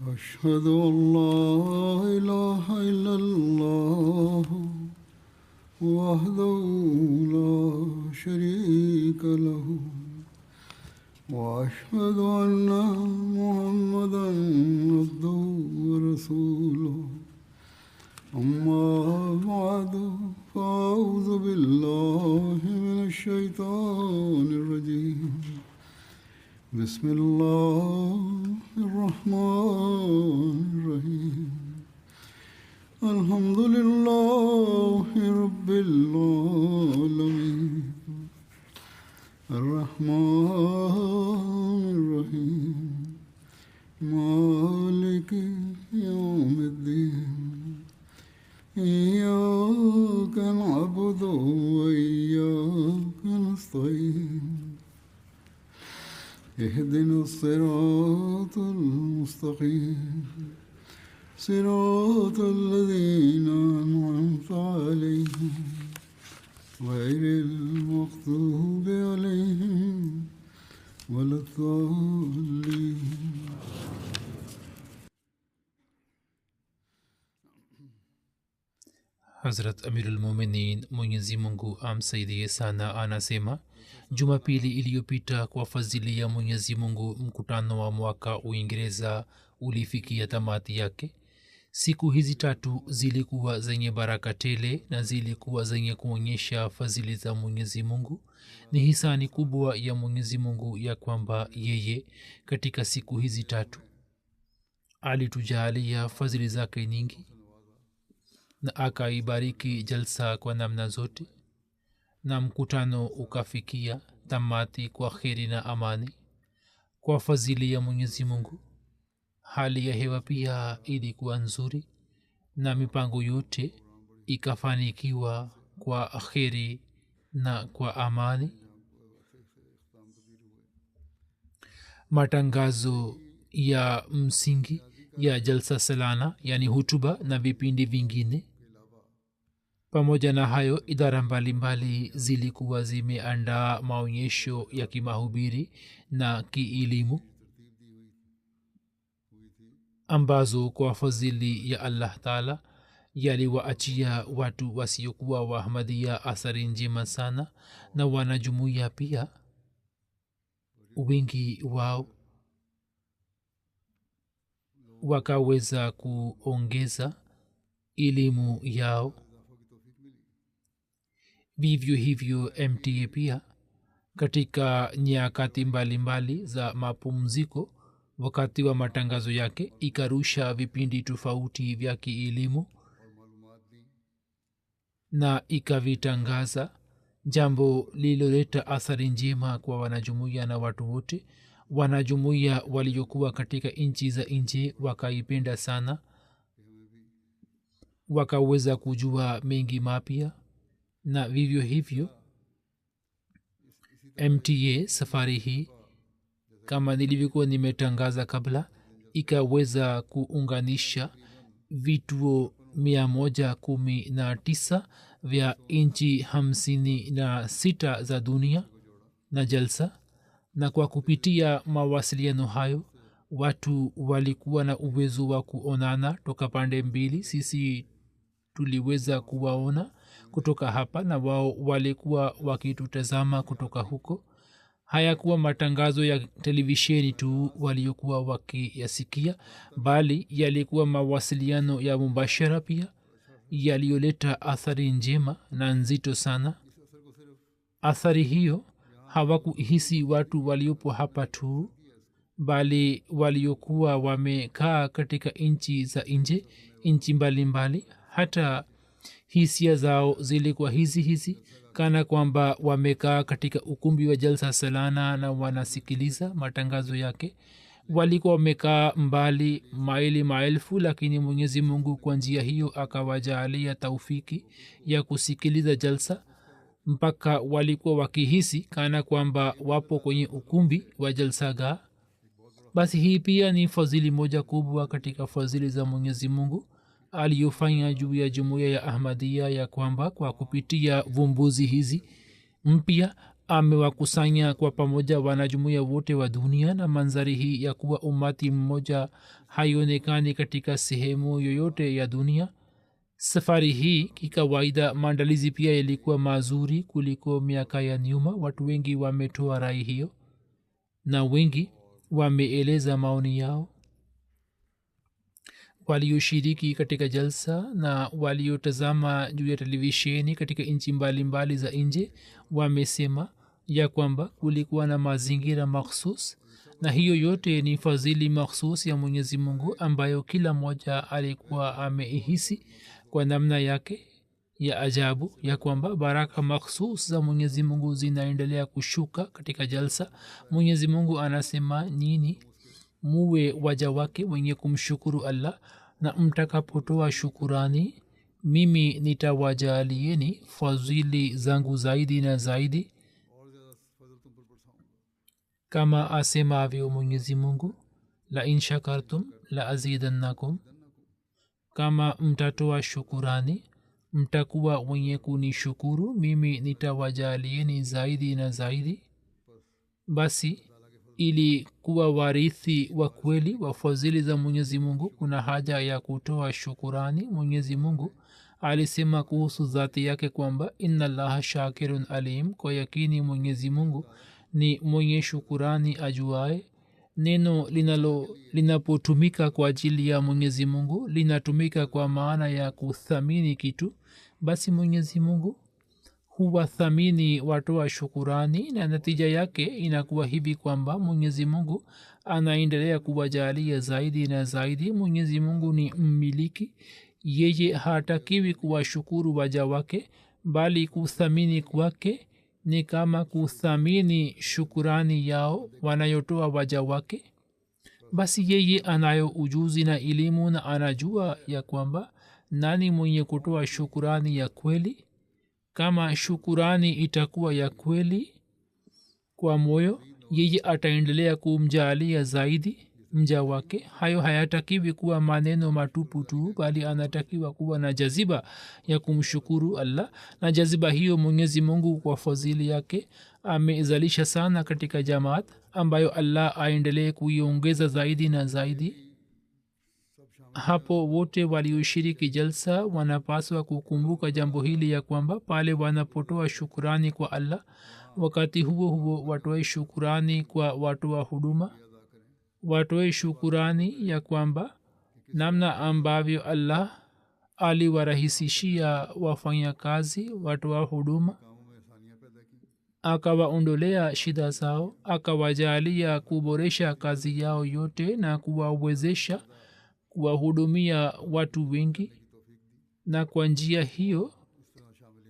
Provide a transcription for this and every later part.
أشهد أن لا إله إلا الله وحده لا شريك له وأشهد أن محمدا عبده ورسوله أما بعد فأعوذ بالله من الشيطان الرجيم بسم الله الرحمن الرحيم الحمد لله رب العالمين الرحمن الرحيم مالك يوم الدين إياك نعبد وإياك نستعين اهدنا الصراط المستقيم صراط الذين أنعمت عليهم غير المغضوب عليهم ولا الضالين. Hazrat Amirul Mominin Mwenyezi Mungu amsaidie sana anasema, Jumapili iliyopita kwa fadhili ya Mwenyezi Mungu mkutano wa mwaka Uingereza ulifikia tamati yake. Siku hizi tatu zilikuwa zenye baraka tele na zilikuwa zenye kuonyesha fadhili za Mwenyezi Mungu. Ni hisani kubwa ya Mwenyezi Mungu ya kwamba yeye katika siku hizi tatu alitujalia fadhili zake nyingi na akaibariki jalsa kwa namna zote, na mkutano ukafikia tamati kwa kheri na amani kwa fadhili ya Mwenyezi Mungu. Hali ya hewa pia ilikuwa nzuri na mipango yote ikafanikiwa kwa kheri na kwa amani. Matangazo ya msingi ya jalsa salana, yani hutuba na vipindi vingine. Pamoja na hayo, idara mbalimbali zilikuwa zimeandaa maonyesho ya kimahubiri na kielimu ambazo kwa fadhili ya Allah Taala yaliwaachia watu wasiokuwa wa Ahmadiyya athari njema sana, na wanajumuiya pia wengi wao wakaweza kuongeza elimu yao. Vivyo hivyo MTA pia katika nyakati mbalimbali za mapumziko wakati wa matangazo yake ikarusha vipindi tofauti vya kielimu na ikavitangaza, jambo lililoleta athari njema kwa wanajumuiya na watu wote. Wanajumuiya waliokuwa katika nchi za nje wakaipenda sana, wakaweza kujua mengi mapya. Na vivyo hivyo MTA safari hii, kama nilivyokuwa nimetangaza kabla, ikaweza kuunganisha vituo 119 vya nchi 56 za dunia na jalsa. Na kwa kupitia mawasiliano hayo watu walikuwa na uwezo wa kuonana toka pande mbili. Sisi tuliweza kuwaona kutoka hapa na wao walikuwa wakitutazama kutoka huko. Hayakuwa matangazo ya televisheni tu waliokuwa wakiyasikia, bali yalikuwa mawasiliano ya mubashara pia yaliyoleta athari njema na nzito sana. Athari hiyo hawakuhisi watu waliopo hapa tu, bali waliokuwa wamekaa katika nchi za nje, nchi mbalimbali. Hata hisia zao zilikuwa hizi kana kwamba wamekaa katika ukumbi wa jalsa salana na wanasikiliza matangazo yake. Walikuwa wamekaa mbali maili maelfu, lakini Mwenyezi Mungu kwa njia hiyo akawajalia taufiki ya kusikiliza jalsa mpaka walikuwa wakihisi kana kwamba wapo kwenye ukumbi wa jalsaga. Basi hii pia ni fadhili moja kubwa katika fadhili za Mwenyezi Mungu aliyofanya juu ya jumuiya ya Ahmadiyya, ya kwamba kwa kupitia vumbuzi hizi mpya amewakusanya kwa pamoja wanajumuia wote wa dunia, na manzari hii ya kuwa umati mmoja haionekani katika sehemu yoyote ya dunia. Safari hii kikawaida maandalizi pia yalikuwa mazuri kuliko miaka ya nyuma. Watu wengi wametoa rai hiyo na wengi wameeleza maoni yao. Walioshiriki katika jalsa na waliotazama juu ya televisheni katika nchi mbalimbali za nje wamesema ya kwamba kulikuwa na mazingira makhsus, na hiyo yote ni fadhili makhsus ya mwenyezi mungu ambayo kila mmoja alikuwa ameihisi kwa namna yake ya ajabu, ya kwamba baraka makhsus za mwenyezi mungu zinaendelea kushuka katika jalsa. mwenyezi mungu anasema, nyini muwe waja wake wenye kumshukuru allah, na mtakapotoa shukurani mimi nitawajalieni fadhili zangu zaidi na zaidi, kama asemavyo mwenyezi mungu, la in shakartum la azidannakum, kama mtatoa shukurani mtakuwa wenye kunishukuru mimi nitawajalieni zaidi na zaidi. Basi ili kuwa warithi wa kweli wa fadhili za mwenyezi mungu kuna haja ya kutoa shukurani. mwenyezi mungu alisema kuhusu dhati yake kwamba inna allaha shakirun alim, kwa yakini mwenyezi mungu ni mwenye shukurani ajuae. neno linapotumika kwa ajili ya mwenyezi mungu linatumika kwa maana ya kuthamini kitu, basi mwenyezi mungu huwathamini watoa shukurani, na natija yake inakuwa hivi kwamba mwenyezi mungu anaendelea kuwajalia zaidi na zaidi. mwenyezi mungu ni mmiliki, yeye hatakiwi kuwashukuru waja wake, bali kuthamini kwake ni kama kuthamini shukurani yao wanayotoa waja wake. basi yeye anayo ujuzi na elimu na anajua ya kwamba nani mwenye kutoa shukurani ya kweli. kama shukurani itakuwa ya kweli kwa moyo, yeye ataendelea kumjalia zaidi mja wake. hayo hayatakiwi kuwa maneno matupu tu, bali anatakiwa kuwa na jaziba ya kumshukuru allah, na jaziba hiyo mwenyezi mungu kwa fadhili yake amezalisha sana katika jamaat, ambayo allah aendelee kuiongeza zaidi na zaidi. hapo wote walioshiriki jalsa wanapaswa kukumbuka jambo hili, ya kwamba pale wanapotoa shukurani kwa allah, wakati huo huo watoe shukurani kwa watoa huduma. watoe shukurani ya kwamba namna ambavyo allah aliwarahisishia wafanya kazi watoa huduma, akawaondolea shida zao, akawajalia kuboresha kazi yao yote na kuwawezesha kuwahudumia watu wengi, na kwa njia hiyo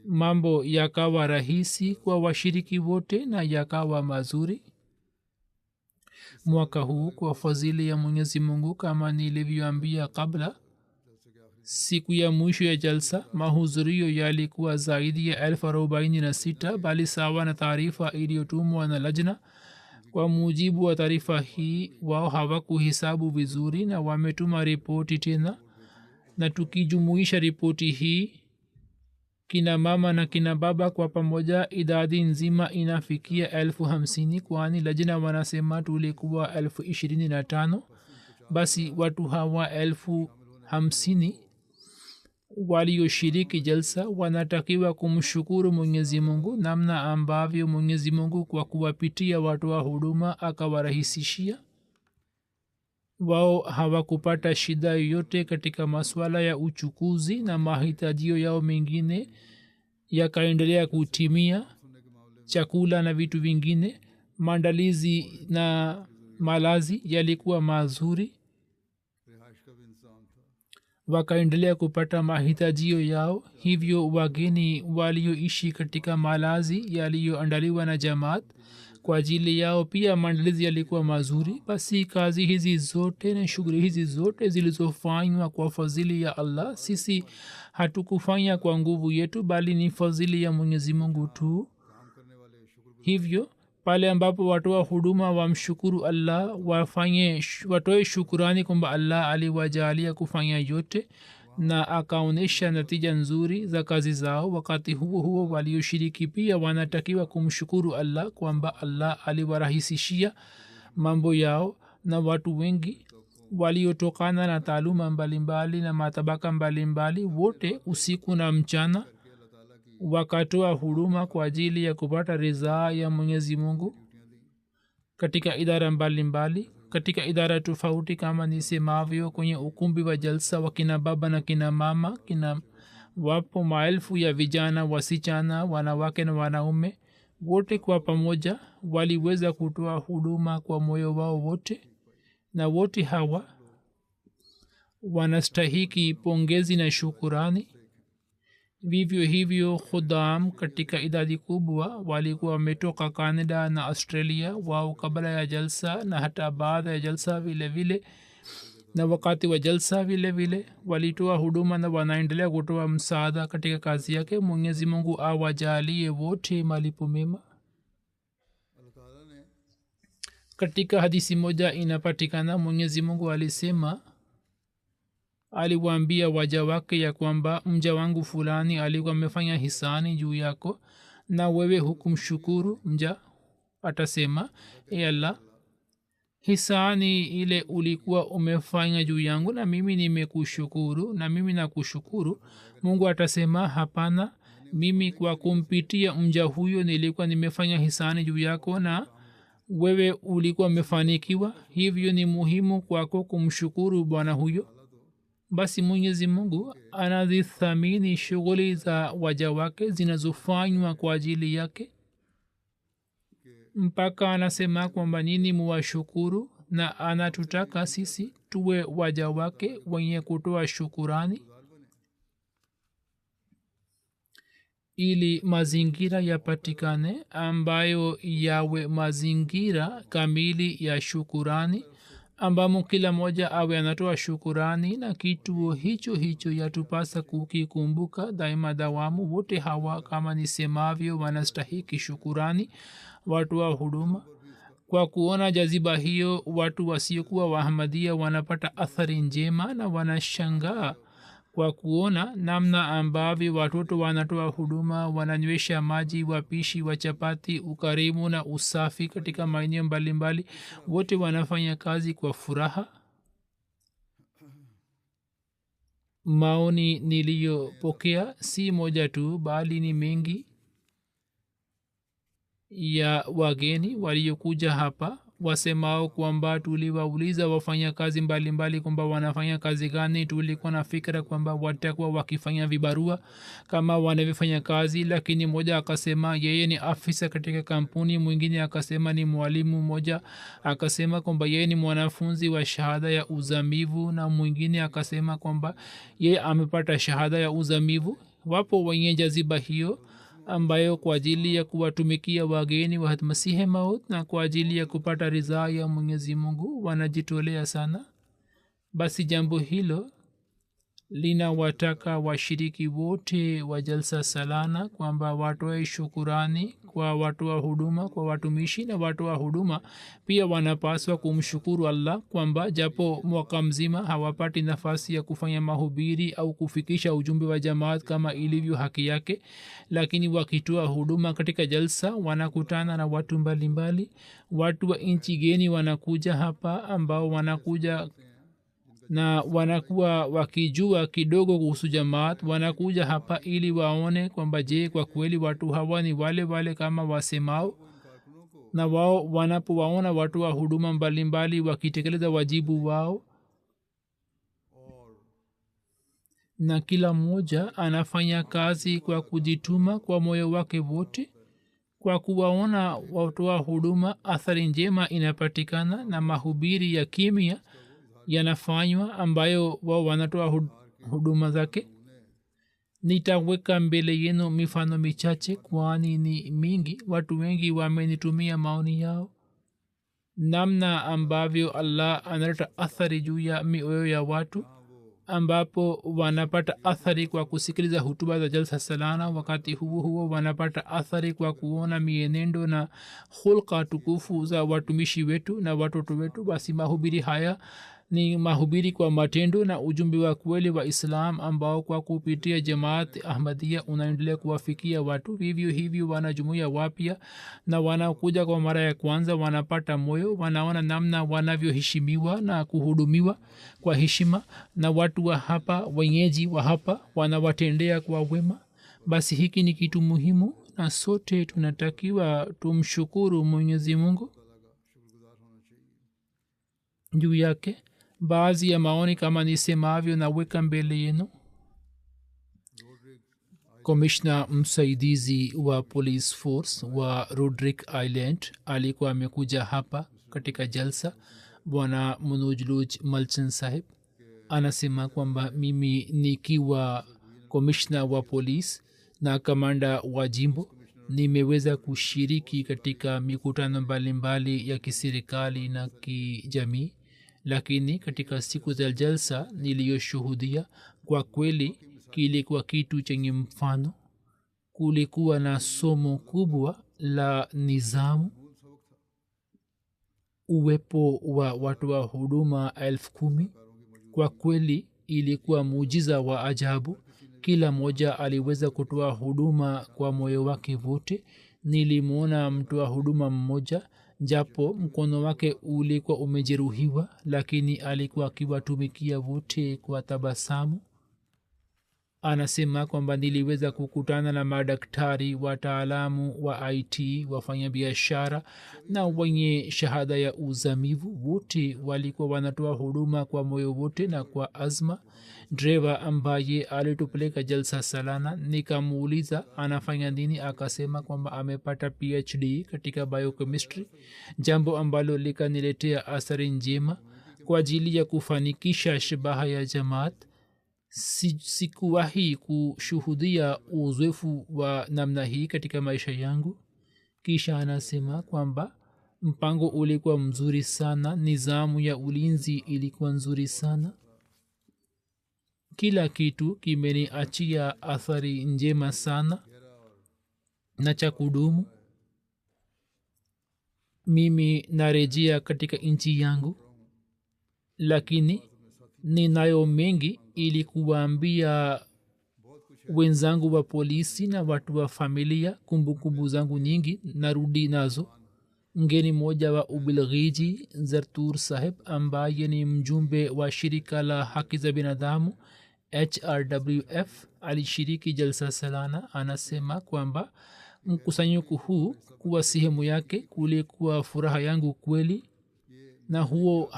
mambo yakawa rahisi kwa washiriki wote na yakawa mazuri. mwaka huu kwa fadhili ya mwenyezi mungu, kama nilivyoambia kabla, siku ya mwisho ya jalsa mahudhurio yalikuwa zaidi ya 46,000, bali sawa na taarifa iliyotumwa na lajna. kwa mujibu wa taarifa hii wao hawakuhesabu vizuri na wametuma ripoti tena, na tukijumuisha ripoti hii kina mama na kina baba kwa pamoja idadi nzima inafikia 50,000, kwani lajna wanasema tulikuwa 25,000. basi watu hawa 50,000 walioshiriki jalsa wanatakiwa kumshukuru mwenyezi mungu namna ambavyo mwenyezi mungu kwa kuwapitia watu wa huduma akawarahisishia. wao hawakupata shida yoyote katika masuala ya uchukuzi, na mahitajio yao mengine yakaendelea kutimia, chakula na vitu vingine. maandalizi na malazi yalikuwa mazuri, wakaendelea kupata mahitajio yao. hivyo wageni walioishi katika malazi yaliyoandaliwa na jamaat kwa ajili yao pia maandalizi yalikuwa mazuri. basi kazi hizi zote na shughuli hizi zote zilizofanywa kwa fadhili ya allah, sisi hatukufanya kwa nguvu yetu, bali ni fadhili ya mwenyezi mungu tu. hivyo pale ambapo watoa huduma wamshukuru allah, watoe shukurani kwamba allah aliwajalia kufanya yote, na akaonyesha natija nzuri za kazi zao. Wakati huo huo walioshiriki pia wanatakiwa kumshukuru allah kwamba allah aliwarahisishia mambo yao, na watu wengi waliotokana na taaluma mbalimbali na matabaka mbalimbali wote usiku na mchana wakatoa huduma kwa ajili ya kupata ridhaa ya mwenyezi mungu katika idara mbalimbali, katika idara tofauti kama nisemavyo kwenye ukumbi wa jalsa wa kina baba na kina mama. Wapo maelfu ya vijana, wasichana, wanawake na wanaume, wote kwa pamoja waliweza kutoa huduma kwa moyo wao wote, na wote hawa wanastahiki pongezi na shukurani. vivyo hivyo khudam katika idadi kubwa walikuwa wametoka canada na australia, wao kabla ya jalsa na hata baada ya jalsa vile vile, na wakati wa jalsa vile vile walitoa huduma na wanaendelea kutoa msaada katika kazi yake. mwenyezi mungu awajalie wote malipo mema. katika hadisi moja inapatikana mwenyezi mungu alisema, aliwaambia waja wake ya kwamba mja wangu fulani alikuwa amefanya hisani juu yako na wewe hukumshukuru. mja atasema, e allah, hisani ile ulikuwa umefanya juu yangu na mimi nimekushukuru na mimi nakushukuru. mungu atasema, hapana, mimi kwa kumpitia mja huyo nilikuwa nimefanya hisani juu yako na wewe ulikuwa umefanikiwa, hivyo ni muhimu kwako kumshukuru bwana huyo. basi mwenyezi mungu anazithamini shughuli za waja wake zinazofanywa kwa ajili yake, mpaka anasema kwamba nini muwashukuru, na anatutaka sisi tuwe waja wake wenye kutoa shukurani ili mazingira yapatikane ambayo yawe mazingira kamili ya shukurani, ambamo kila moja awe anatoa shukurani, na kituo hicho hicho yatupasa kukikumbuka daima dawamu. wote hawa kama nisemavyo wanastahiki shukurani, watu wa huduma. kwa kuona jaziba hiyo, watu wasiokuwa wahamadia wanapata athari njema na wanashangaa kwa kuona namna ambavyo watoto wanatoa huduma, wananywesha maji wapishi wa chapati, ukarimu na usafi katika maeneo mbalimbali. wote wanafanya kazi kwa furaha. maoni niliyopokea si moja tu bali ni mengi ya wageni waliokuja hapa wasemao kwamba tuliwauliza wafanya kazi mbalimbali kwamba wanafanya kazi gani. tulikuwa na fikira kwamba watakuwa wakifanya vibarua kama wanavyofanya kazi, lakini mmoja akasema yeye ni afisa katika kampuni, mwingine akasema ni mwalimu, mmoja akasema kwamba yeye ni mwanafunzi wa shahada ya uzamivu, na mwingine akasema kwamba yeye amepata shahada ya uzamivu. wapo wenye jaziba hiyo ambayo kwa ajili ya kuwatumikia wageni wa masihi maut na kwa ajili ya kupata ridhaa ya mwenyezi mungu wanajitolea sana. basi jambo hilo linawataka washiriki wote wa jalsa salana kwamba watoe shukurani kwa watoa huduma, kwa watumishi na watoa huduma. pia wanapaswa kumshukuru allah kwamba japo mwaka mzima hawapati nafasi ya kufanya mahubiri au kufikisha ujumbe wa jamaat kama ilivyo haki yake, lakini wakitoa huduma katika jalsa wanakutana na watu mbalimbali. watu wa nchi geni wanakuja hapa ambao wanakuja na wanakuwa wakijua kidogo kuhusu jamaat. wanakuja hapa ili waone kwamba je, kwa kweli watu hawa ni wale wale kama wasemao, na wao wanapowaona watu wa huduma mbalimbali wakitekeleza wajibu wao na kila mmoja anafanya kazi kwa kujituma kwa moyo wake wote, kwa kuwaona watu wa huduma athari njema inapatikana na mahubiri ya kimya yanafanywa ambayo wao wanatoa huduma zake. nitaweka mbele yenu mifano michache kwani ni mingi. watu wengi wamenitumia maoni yao namna ambavyo allah analeta athari juu ya mioyo ya watu, ambapo wanapata athari kwa kusikiliza hutuba za jalsa salana. wakati huo huo wanapata athari kwa kuona mienendo na hulka tukufu za watumishi wetu na watoto wetu. basi mahubiri haya ni mahubiri kwa matendo na ujumbe wa kweli wa islam ambao kwa kupitia jamaat ahmadia unaendelea kuwafikia watu. vivyo hivyo wanajumuia wapya na wanakuja kwa mara ya kwanza wanapata moyo, wanaona namna wanavyoheshimiwa na kuhudumiwa kwa heshima, na watu wa hapa, wenyeji wa hapa, wanawatendea kwa wema. basi hiki ni kitu muhimu na sote tunatakiwa tumshukuru mwenyezi mungu juu yake. baadhi ya maoni kama nisemavyo naweka mbele yenu. komishna msaidizi wa police force wa rodrick island alikuwa amekuja hapa katika jalsa. bwana munujluj malchan saheb anasema kwamba mimi nikiwa komishna wa polisi na kamanda wa jimbo nimeweza kushiriki katika mikutano mbalimbali ya kiserikali na kijamii, lakini katika siku za jalsa niliyoshuhudia kwa kweli kilikuwa kitu chenye mfano. kulikuwa na somo kubwa la nizamu, uwepo wa watu wa huduma 10,000 kwa kweli ilikuwa muujiza wa ajabu. kila mmoja aliweza kutoa huduma kwa moyo wake wote. nilimwona mtoa huduma mmoja japo mkono wake ulikuwa umejeruhiwa, lakini alikuwa akiwatumikia wote kwa tabasamu. anasema kwamba niliweza kukutana na madaktari, wataalamu wa it, wafanya biashara na wenye shahada ya uzamivu. wote walikuwa wanatoa huduma kwa moyo wote na kwa azma. dreva ambaye alitupeleka jalsa salana nikamuuliza anafanya nini, akasema kwamba amepata phd katika biochemistry, jambo ambalo likaniletea athari njema kwa ajili ya kufanikisha shabaha ya jamaat. sikuwahi kushuhudia uzoefu wa namna hii katika maisha yangu. kisha anasema kwamba mpango ulikuwa mzuri sana, nizamu ya ulinzi ilikuwa nzuri sana, kila kitu kimeniachia athari njema sana na cha kudumu. mimi narejea katika nchi yangu, lakini ninayo mengi ili kuwaambia wenzangu wa polisi na watu wa familia. kumbukumbu zangu nyingi narudi nazo. mgeni mmoja wa ubelgiji zartur saheb ambaye ni mjumbe wa shirika la haki za binadamu hrwf alishiriki jalsa salana. anasema kwamba mkusanyiko huu kuwa sehemu yake kulikuwa furaha yangu kweli, na huo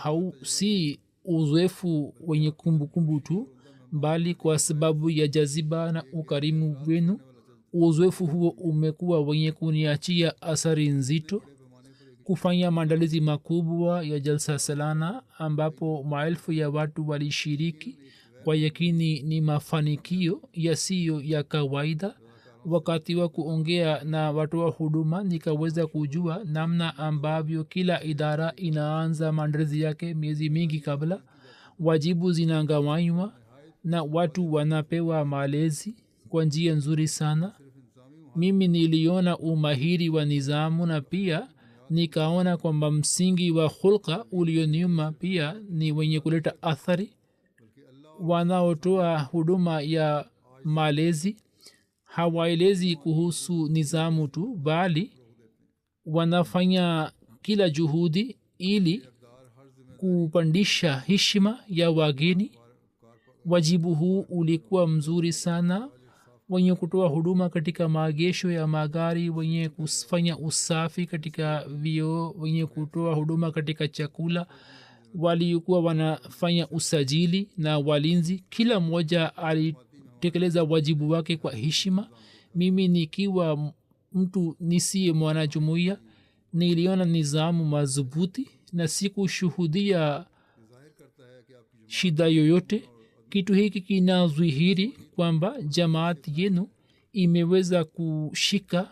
si uzoefu wenye kumbukumbu tu, bali kwa sababu ya jaziba na ukarimu wenu uzoefu huo umekuwa wenye kuniachia athari nzito. kufanya maandalizi makubwa ya jalsa salana ambapo maelfu ya watu walishiriki kwa yakini ni mafanikio yasiyo ya kawaida. wakati wa kuongea na watu wa huduma nikaweza kujua namna ambavyo kila idara inaanza maandalizi yake miezi mingi kabla. wajibu zinagawanywa na watu wanapewa malezi kwa njia nzuri sana. mimi niliona umahiri wa nizamu na pia nikaona kwamba msingi wa hulka ulionyuma pia ni wenye kuleta athari. wanaotoa huduma ya malezi hawaelezi kuhusu nizamu tu, bali wanafanya kila juhudi ili kupandisha heshima ya wageni. wajibu huu ulikuwa mzuri sana. wenye kutoa huduma katika maegesho ya magari, wenye kufanya usafi katika vioo, wenye kutoa huduma katika chakula, walikuwa wanafanya usajili na walinzi. kila mmoja alitekeleza wajibu wake kwa heshima. mimi nikiwa mtu nisiye mwanajumuiya niliona nizamu madhubuti na sikushuhudia shida yoyote. kitu hiki kinadhihiri kwamba jamaat yenu imeweza kushika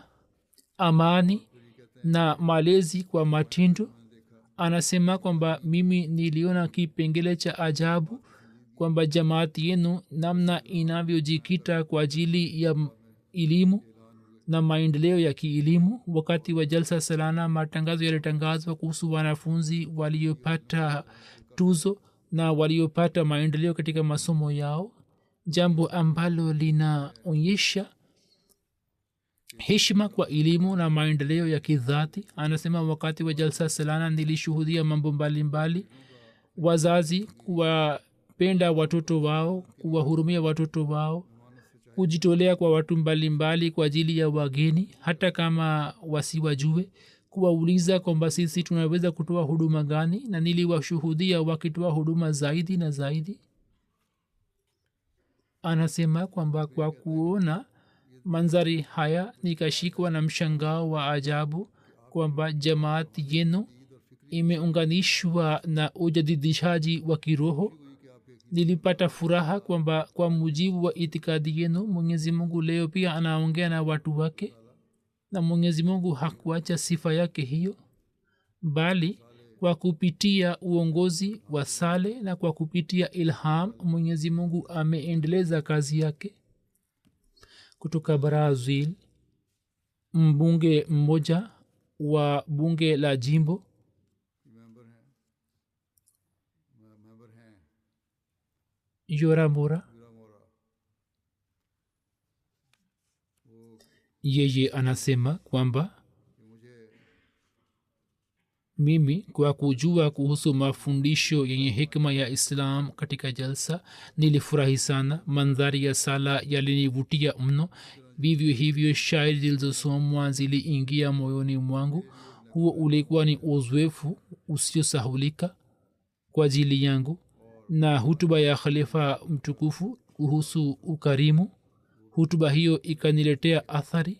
amani na malezi kwa matendo. anasema kwamba mimi niliona kipengele cha ajabu kwamba jamaat yenu namna inavyojikita kwa ajili ya elimu na maendeleo ya kielimu. wakati wa jalsa salana matangazo yalitangazwa kuhusu wanafunzi waliopata tuzo na waliopata maendeleo katika masomo yao, jambo ambalo linaonyesha heshima kwa elimu na maendeleo ya kidhati. Anasema wakati wa jalsa salana nilishuhudia mambo mbalimbali: wazazi kuwapenda watoto wao, kuwahurumia watoto wao, kujitolea kwa watu mbalimbali kwa ajili ya wageni hata kama wasiwajue, kuwauliza kwamba sisi tunaweza kutoa huduma gani, na niliwashuhudia wakitoa huduma zaidi na zaidi. Anasema kwamba kwa kuona manzari haya nikashikwa na mshangao wa ajabu kwamba jamaati yenu imeunganishwa na ujadidishaji wa kiroho. Nilipata furaha kwamba kwa mujibu wa itikadi yenu mwenyezi mungu leo pia anaongea na watu wake, na mwenyezi mungu hakuacha sifa yake hiyo, bali kwa kupitia uongozi wa sale na kwa kupitia ilham mwenyezi mungu ameendeleza kazi yake. Kutoka Brazil, mbunge mmoja wa bunge la jimbo Yora Mora, yeye anasema kwamba mimi kwa kujua kuhusu mafundisho yenye hikma ya islam katika jalsa nilifurahi sana. mandhari ya sala yalinivutia mno, vivyo hivyo shairi zilizosomwa ziliingia moyoni mwangu. huo ulikuwa ni uzoefu usiosahulika kwa ajili yangu. Na hutuba ya khalifa mtukufu kuhusu ukarimu, hutuba hiyo ikaniletea athari.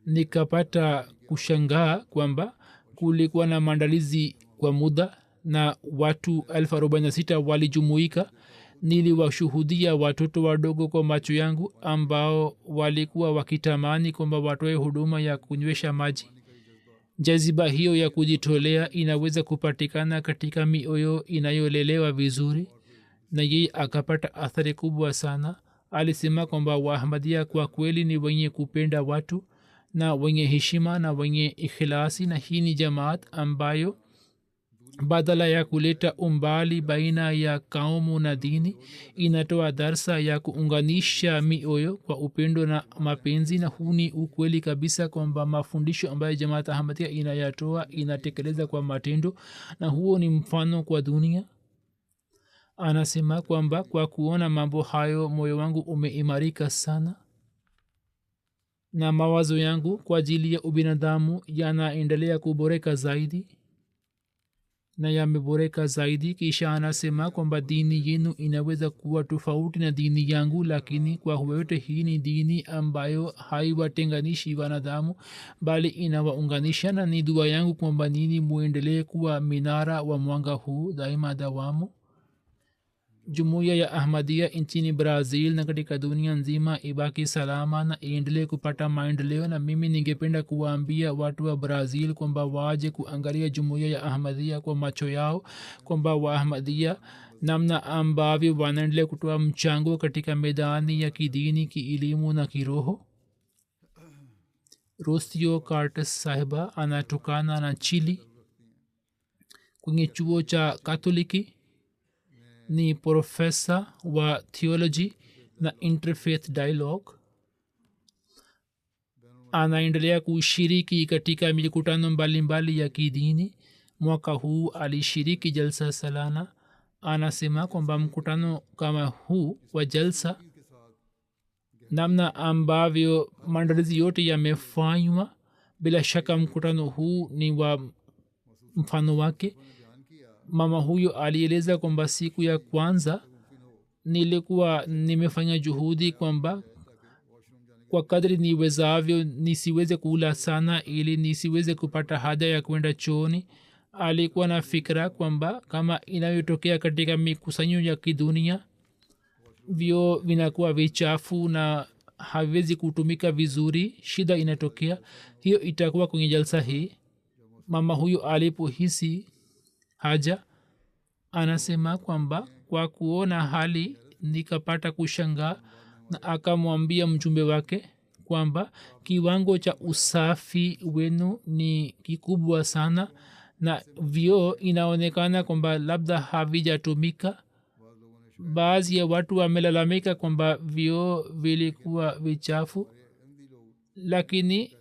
Nikapata kushangaa kwamba kulikuwa na maandalizi kwa muda na watu 46,000 walijumuika. Niliwashuhudia watoto wadogo kwa macho yangu ambao walikuwa wakitamani kwamba watoe huduma ya kunywesha maji. jaziba hiyo ya kujitolea inaweza kupatikana katika mioyo inayolelewa vizuri, na yeye akapata athari kubwa sana. Alisema kwamba waahmadia kwa kweli ni wenye kupenda watu na wenye heshima na wenye ikhilasi, na hii ni jamaat ambayo badala ya kuleta umbali baina ya kaumu na dini inatoa darsa ya kuunganisha mioyo kwa upendo na mapenzi. na huu ni ukweli kabisa kwamba mafundisho ambayo jamaat ahmadia inayatoa inatekeleza kwa matendo, na huo ni mfano kwa dunia. Anasema kwamba kwa kuona mambo hayo moyo wangu umeimarika sana na mawazo yangu kwa ajili ya ubinadamu yanaendelea kuboreka zaidi na yameboreka zaidi. kisha anasema kwamba dini yenu inaweza kuwa tofauti na dini yangu, lakini kwa yote hii ni dini ambayo haiwatenganishi wanadamu bali inawaunganisha, na ni dua yangu kwamba nini muendelee kuwa minara wa mwanga huu daima dawamu. jumuiya ya ahmadia nchini brazil na katika dunia nzima ibaki salama na iendelee kupata maendeleo. na mimi ningependa kuwaambia watu wa brazil kwamba waje kuangalia jumuiya ya ahmadia kwa macho yao, kwamba waahmadia namna ambavyo wanaendelea kutoa mchango katika medani ya kidini, kielimu na kiroho. Rocio Cartes sahiba anatokana na Chile kwenye chuo cha Katoliki. Ni profesa wa theology na interfaith dialogue. Anaendelea kushiriki katika mikutano mbalimbali ya kidini. mwaka huu alishiriki jalsa salana. Anasema kwamba mkutano kama huu wa jalsa, namna ambavyo maandalizi yote yamefanywa, bila shaka mkutano huu ni wa mfano wake. Mama huyo alieleza kwamba siku ya kwanza nilikuwa nimefanya juhudi kwamba kwa kadri niwezavyo nisiweze kula sana ili nisiweze kupata haja ya kwenda chooni. Alikuwa na fikra kwamba kama inayotokea katika mikusanyo ya kidunia, vyo vinakuwa vichafu na haviwezi kutumika vizuri, shida inatokea. hiyo itakuwa kwenye jalsa hii. mama huyo alipohisi haja, anasema kwamba kwa kuona hali nikapata kushangaa, na akamwambia mjumbe wake kwamba kiwango cha usafi wenu ni kikubwa sana na vioo inaonekana kwamba labda havijatumika. Baadhi ya watu wamelalamika kwamba vioo vilikuwa vichafu, lakini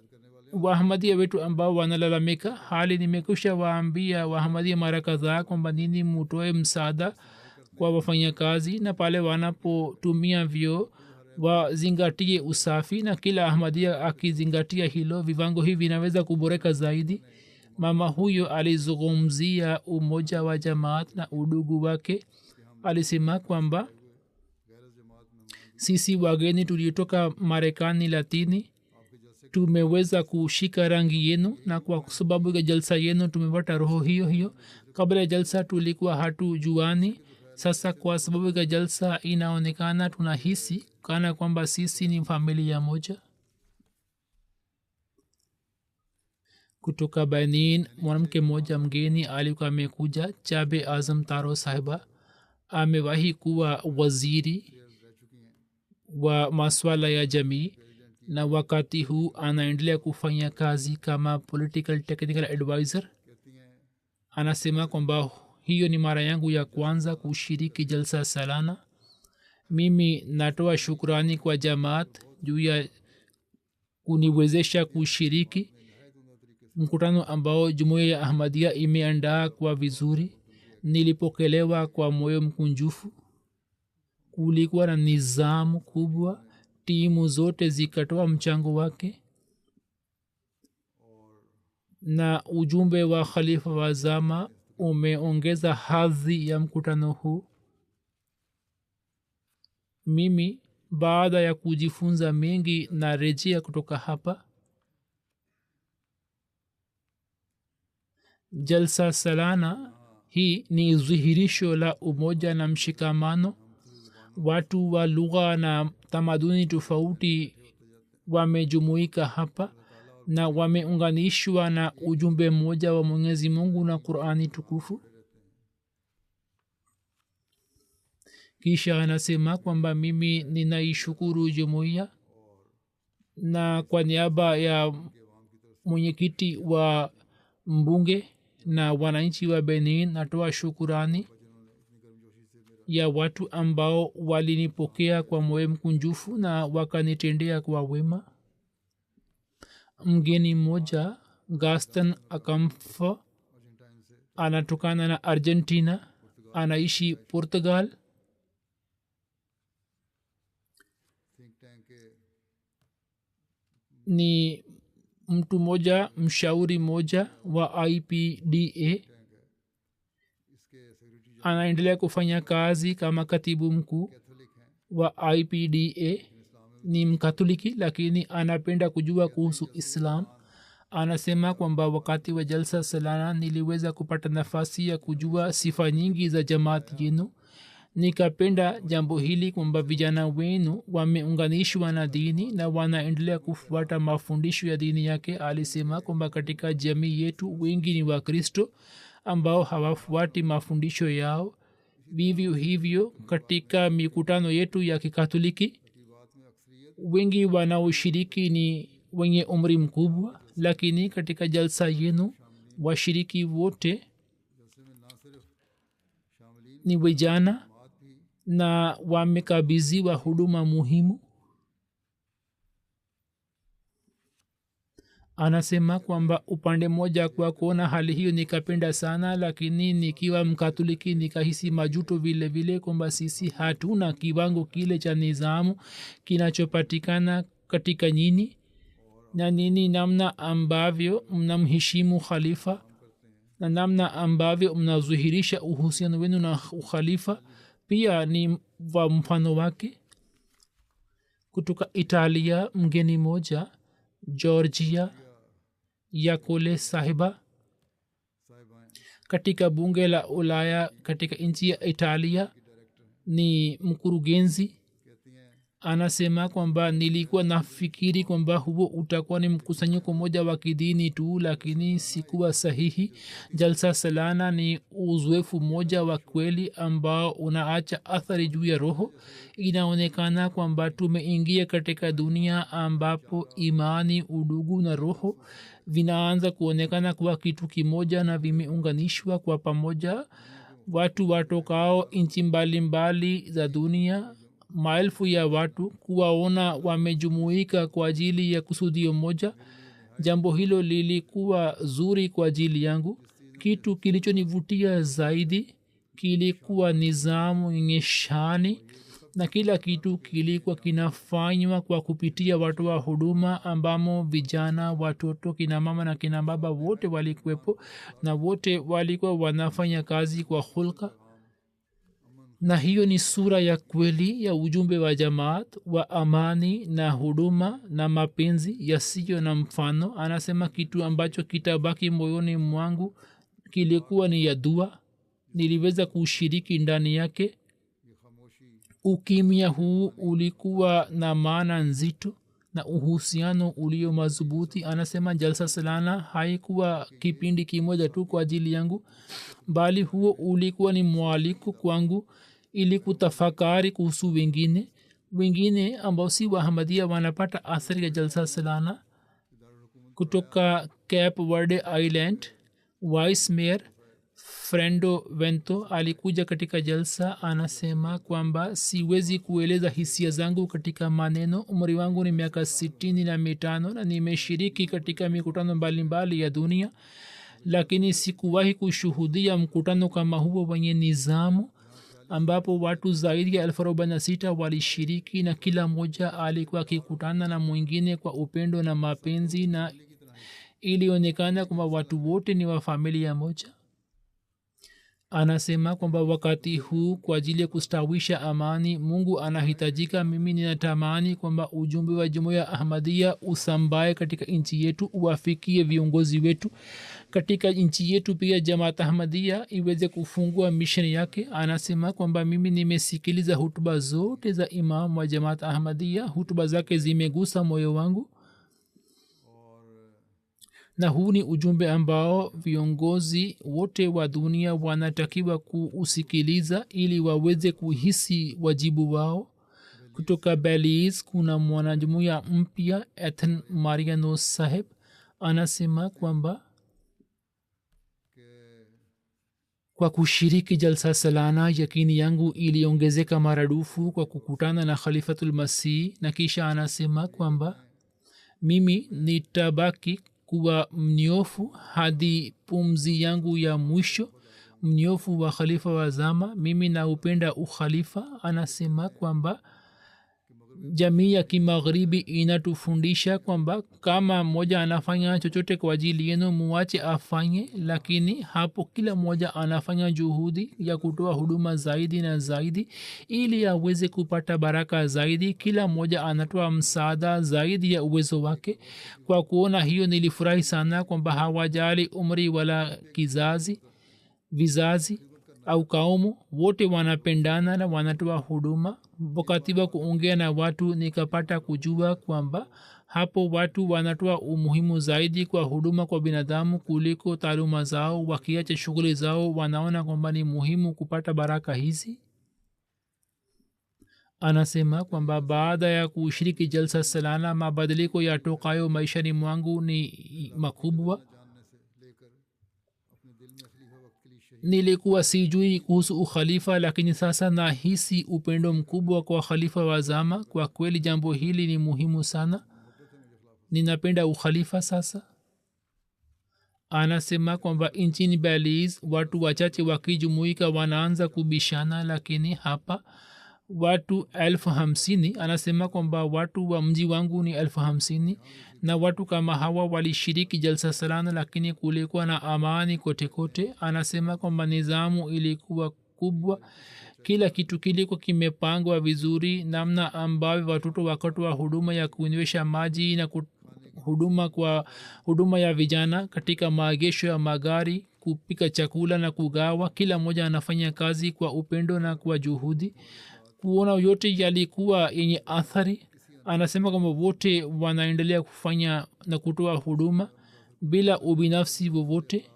wahamadia wetu ambao wanalalamika, hali nimekusha waambia wahamadia mara kadhaa kwamba nini mutoe msaada kwa wafanya kazi, na pale wanapotumia vioo wazingatie usafi, na kila ahmadia akizingatia hilo viwango hivi vinaweza kuboreka zaidi. mama huyo alizungumzia umoja wa jamaat na udugu wake. Alisema kwamba sisi wageni tuliotoka Marekani Latini tumeweza kushika rangi yenu, na kwa sababu ya jalsa yenu tumepata roho hiyo hiyo. Kabla ya jalsa tulikuwa hatujuani, sasa kwa sababu ya jalsa inaonekana tunahisi kana kwamba sisi ni familia moja. Kutoka Benin mwanamke mmoja mgeni alikuwa amekuja. Chabe Azam Taro sahiba amewahi kuwa waziri wa maswala ya jamii, na wakati huu anaendelea kufanya kazi kama political technical advisor. Anasema kwamba hiyo ni mara yangu ya kwanza kushiriki jalsa salana. Mimi natoa shukrani kwa jamaat juu ya kuniwezesha kushiriki mkutano ambao jumuiya ya Ahmadiyya imeandaa kwa vizuri. Nilipokelewa kwa moyo mkunjufu. Kulikuwa na nizamu kubwa, timu zote zikatoa mchango wake, na ujumbe wa khalifa wa zama umeongeza hadhi ya mkutano huu. Mimi baada ya kujifunza mengi na rejea kutoka hapa. Jalsa salana hii ni dhihirisho la umoja na mshikamano. Watu wa lugha na tamaduni tofauti wamejumuika hapa na wameunganishwa na ujumbe mmoja wa Mwenyezi Mungu na Qur'ani tukufu. Kisha anasema kwamba mimi ninaishukuru jumuiya, na kwa niaba ya mwenyekiti wa mbunge na wananchi wa Benin natoa shukurani ya watu ambao walinipokea kwa moyo mkunjufu na wakanitendea kwa wema. Mgeni mmoja Gaston Akamfa anatokana na Argentina, anaishi Portugal. Ni mtu mmoja mshauri mmoja wa IPDA. Anaendelea kufanya kazi kama katibu mkuu wa IPDA. Ni mkatoliki lakini anapenda kujua kuhusu Islam. Anasema kwamba wakati wa jalsa salana niliweza kupata nafasi ya kujua sifa nyingi za jamaat yenu. Nikapenda jambo hili kwamba vijana wenu wameunganishwa na dini na wanaendelea kufuata mafundisho ya dini yake. Alisema kwamba katika jamii yetu wengi ni Wakristo ambao hawafuati mafundisho yao. Vivyo hivyo katika mikutano yetu ya Kikatoliki wengi wanaoshiriki ni wenye umri mkubwa, lakini katika jalsa yenu washiriki wote ni vijana na wamekabidhiwa huduma muhimu. Anasema kwamba upande mmoja kwa kuona hali hiyo nikapenda sana, lakini nikiwa Mkatoliki nikahisi majuto vile vile kwamba sisi hatuna kiwango kile cha nizamu kinachopatikana katika nyinyi, na nini namna ambavyo mnamheshimu khalifa na namna ambavyo mnazuhirisha uhusiano wenu na ukhalifa pia ni wa mfano wake. Kutoka Italia mgeni moja Georgia Yakole sahiba katika bunge la Ulaya katika nchi ya Italia ni mkurugenzi. Anasema kwamba nilikuwa nafikiri kwamba huo utakuwa ni mkusanyiko mmoja wa kidini tu, lakini sikuwa sahihi. Jalsa salana ni uzoefu mmoja wa kweli ambao unaacha athari juu ya roho. Inaonekana kwamba tumeingia katika dunia ambapo imani, udugu na roho vinaanza kuonekana kuwa kitu kimoja na vimeunganishwa kwa pamoja. Watu watokao nchi mbalimbali za dunia, maelfu ya watu, kuwaona wamejumuika kwa ajili ya kusudio moja. Jambo hilo lilikuwa zuri kwa ajili yangu. Kitu kilichonivutia zaidi kilikuwa nizamu yenye shani, na kila kitu kilikuwa kinafanywa kwa kupitia watu wa huduma ambamo vijana, watoto, kina mama na kina baba wote walikuwepo, na wote walikuwa wanafanya kazi kwa hulka. Na hiyo ni sura ya kweli ya ujumbe wa jamaat wa amani na huduma na mapenzi yasiyo na mfano. Anasema kitu ambacho kitabaki moyoni mwangu kilikuwa ni ya dua. Niliweza kushiriki ndani yake. Ukimya huu ulikuwa na maana nzito na uhusiano ulio madhubuti. Anasema jalsa salana haikuwa kipindi kimoja tu kwa ajili yangu, bali huo ulikuwa ni mwaliko kwangu ili kutafakari kuhusu wengine ambao si Wahamadia wanapata athari ya jalsa salana. Kutoka Cape Verde Island, Vice Mayor Frendo Vento alikuja katika jalsa. Anasema kwamba siwezi kueleza hisia zangu katika maneno. Umri wangu ni miaka 65 na nimeshiriki katika mikutano mbalimbali ya dunia, lakini sikuwahi kushuhudia mkutano kama huo wenye nizamu, ambapo watu zaidi ya 46 walishiriki na kila mmoja alikuwa akikutana na mwingine kwa upendo na mapenzi, na ilionekana kwamba watu wote ni wa familia moja. Anasema kwamba wakati huu kwa ajili ya kustawisha amani Mungu anahitajika. Mimi ninatamani kwamba ujumbe wa jumuiya Ahmadiyya usambae katika nchi yetu, uwafikie viongozi wetu katika nchi yetu. Pia Jamaat Ahmadiyya iweze kufungua misheni yake. Anasema kwamba mimi nimesikiliza hutuba zote za imam wa Jamaat Ahmadiyya. Hutuba zake zimegusa moyo wangu, na huu ni ujumbe ambao viongozi wote wa dunia wanatakiwa kuusikiliza ili waweze kuhisi wajibu wao. Kutoka Belize kuna mwanajumuiya mpya Ethan Mariano Saheb. Anasema kwamba kwa kushiriki jalsa salana yakini yangu iliongezeka maradufu kwa kukutana na Khalifatul Masih. Na kisha anasema kwamba mimi nitabaki kuwa mnyofu hadi pumzi yangu ya mwisho, mnyofu wa khalifa wa zama. Mimi naupenda ukhalifa. Anasema kwamba jamii ya kimagharibi inatufundisha kwamba kama mmoja anafanya chochote kwa ajili yenu muache afanye, lakini hapo kila mmoja anafanya juhudi ya kutoa huduma zaidi na zaidi ili aweze kupata baraka zaidi. Kila mmoja anatoa msaada zaidi ya uwezo wake. Kwa kuona hiyo nilifurahi sana kwamba hawajali umri wala vizazi au kaumu, wote wanapendana na wanatoa huduma. Wakati wa kuongea na watu nikapata kujua kwamba hapo watu wanatoa umuhimu zaidi kwa huduma kwa binadamu kuliko taaluma zao. Wakiacha shughuli zao wanaona kwamba ni muhimu kupata baraka hizi. Anasema kwamba baada ya kushiriki jalsa salana mabadiliko yatokayo maishani mwangu ni makubwa. Nilikuwa sijui kuhusu ukhalifa, lakini sasa nahisi upendo mkubwa kwa khalifa wa zama. Kwa kweli jambo hili ni muhimu sana. Ninapenda ukhalifa sasa. Anasema kwamba nchini Belize watu wachache wakijumuika wanaanza kubishana, lakini hapa watu 50,000. Anasema kwamba watu wa mji wangu ni 50,000 na watu kama hawa walishiriki jalsa salana, lakini kulikuwa na amani kote kote. Anasema kwamba nizamu ilikuwa kubwa, kila kitu kilikuwa kimepangwa vizuri, namna ambavyo watoto wakatoa huduma ya kunywesha maji na huduma ya vijana katika maegesho ya magari, kupika chakula na kugawa. Kila mmoja anafanya kazi kwa upendo na kwa juhudi. Kuona yote yalikuwa yenye athari. Anasema kwamba wote wanaendelea kufanya na kutoa huduma bila ubinafsi wowote.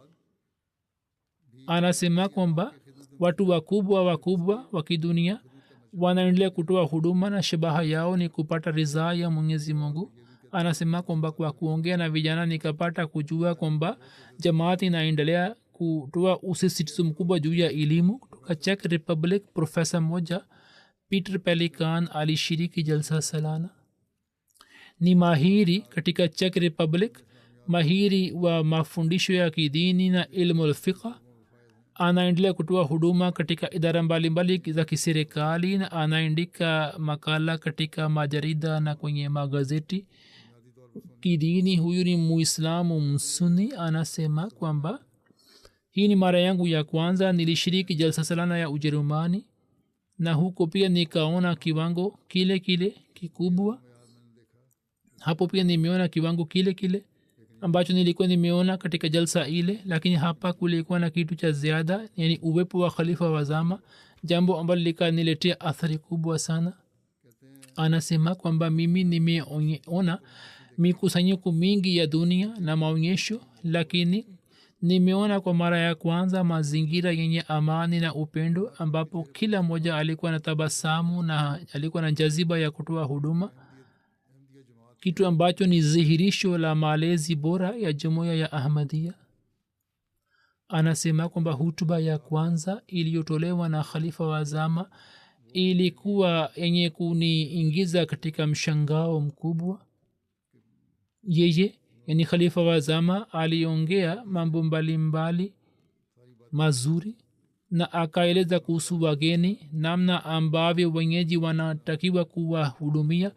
Anasema kwamba watu wakubwa wa kidunia wanaendelea kutoa huduma na shabaha yao ni kupata ridhaa ya Mwenyezi Mungu. anasema kwamba kwa kuongea na vijana nikapata kujua kwamba jamaati inaendelea kutoa usisitizo mkubwa juu ya elimu. Kutoka Czech Republic profesa moja Peter Pelikan alishiriki jalsa salana. Ni mahiri katika Czech Republic, mahiri wa mafundisho ya kidini na ilmu al-fiqh. Anaendelea kutoa huduma katika idara mbalimbali za kiserikali na anaandika makala katika majarida na kwenye magazeti kidini. Huyu ni muislamu msuni. Anasema kwamba hii ni mara yangu ya kwanza nilishiriki jalsa salana ya Ujerumani, na huko pia nikaona kiwango kile kile kikubwa. Hapo pia nimeona kiwango kile kile ambacho nilikuwa nimeona katika jalsa ile, lakini hapa kulikuwa na kitu cha ziada, yani uwepo wa khalifa wa zama, jambo ambalo likaniletea athari kubwa sana. Anasema kwamba mimi nimeona mikusanyiko mingi ya dunia na maonyesho, lakini nimeona kwa mara ya kwanza mazingira yenye amani na upendo, ambapo kila mmoja alikuwa na tabasamu na alikuwa na jaziba ya kutoa huduma, kitu ambacho ni dhihirisho la malezi bora ya jumuiya ya Ahmadiyya. Anasema kwamba hutuba ya kwanza iliyotolewa na khalifa wa zama ilikuwa yenye kuniingiza katika mshangao mkubwa. Yeye, yani khalifa wa zama, aliongea mambo mbalimbali mazuri na akaeleza kuhusu wageni, namna ambavyo wenyeji wanatakiwa kuwahudumia.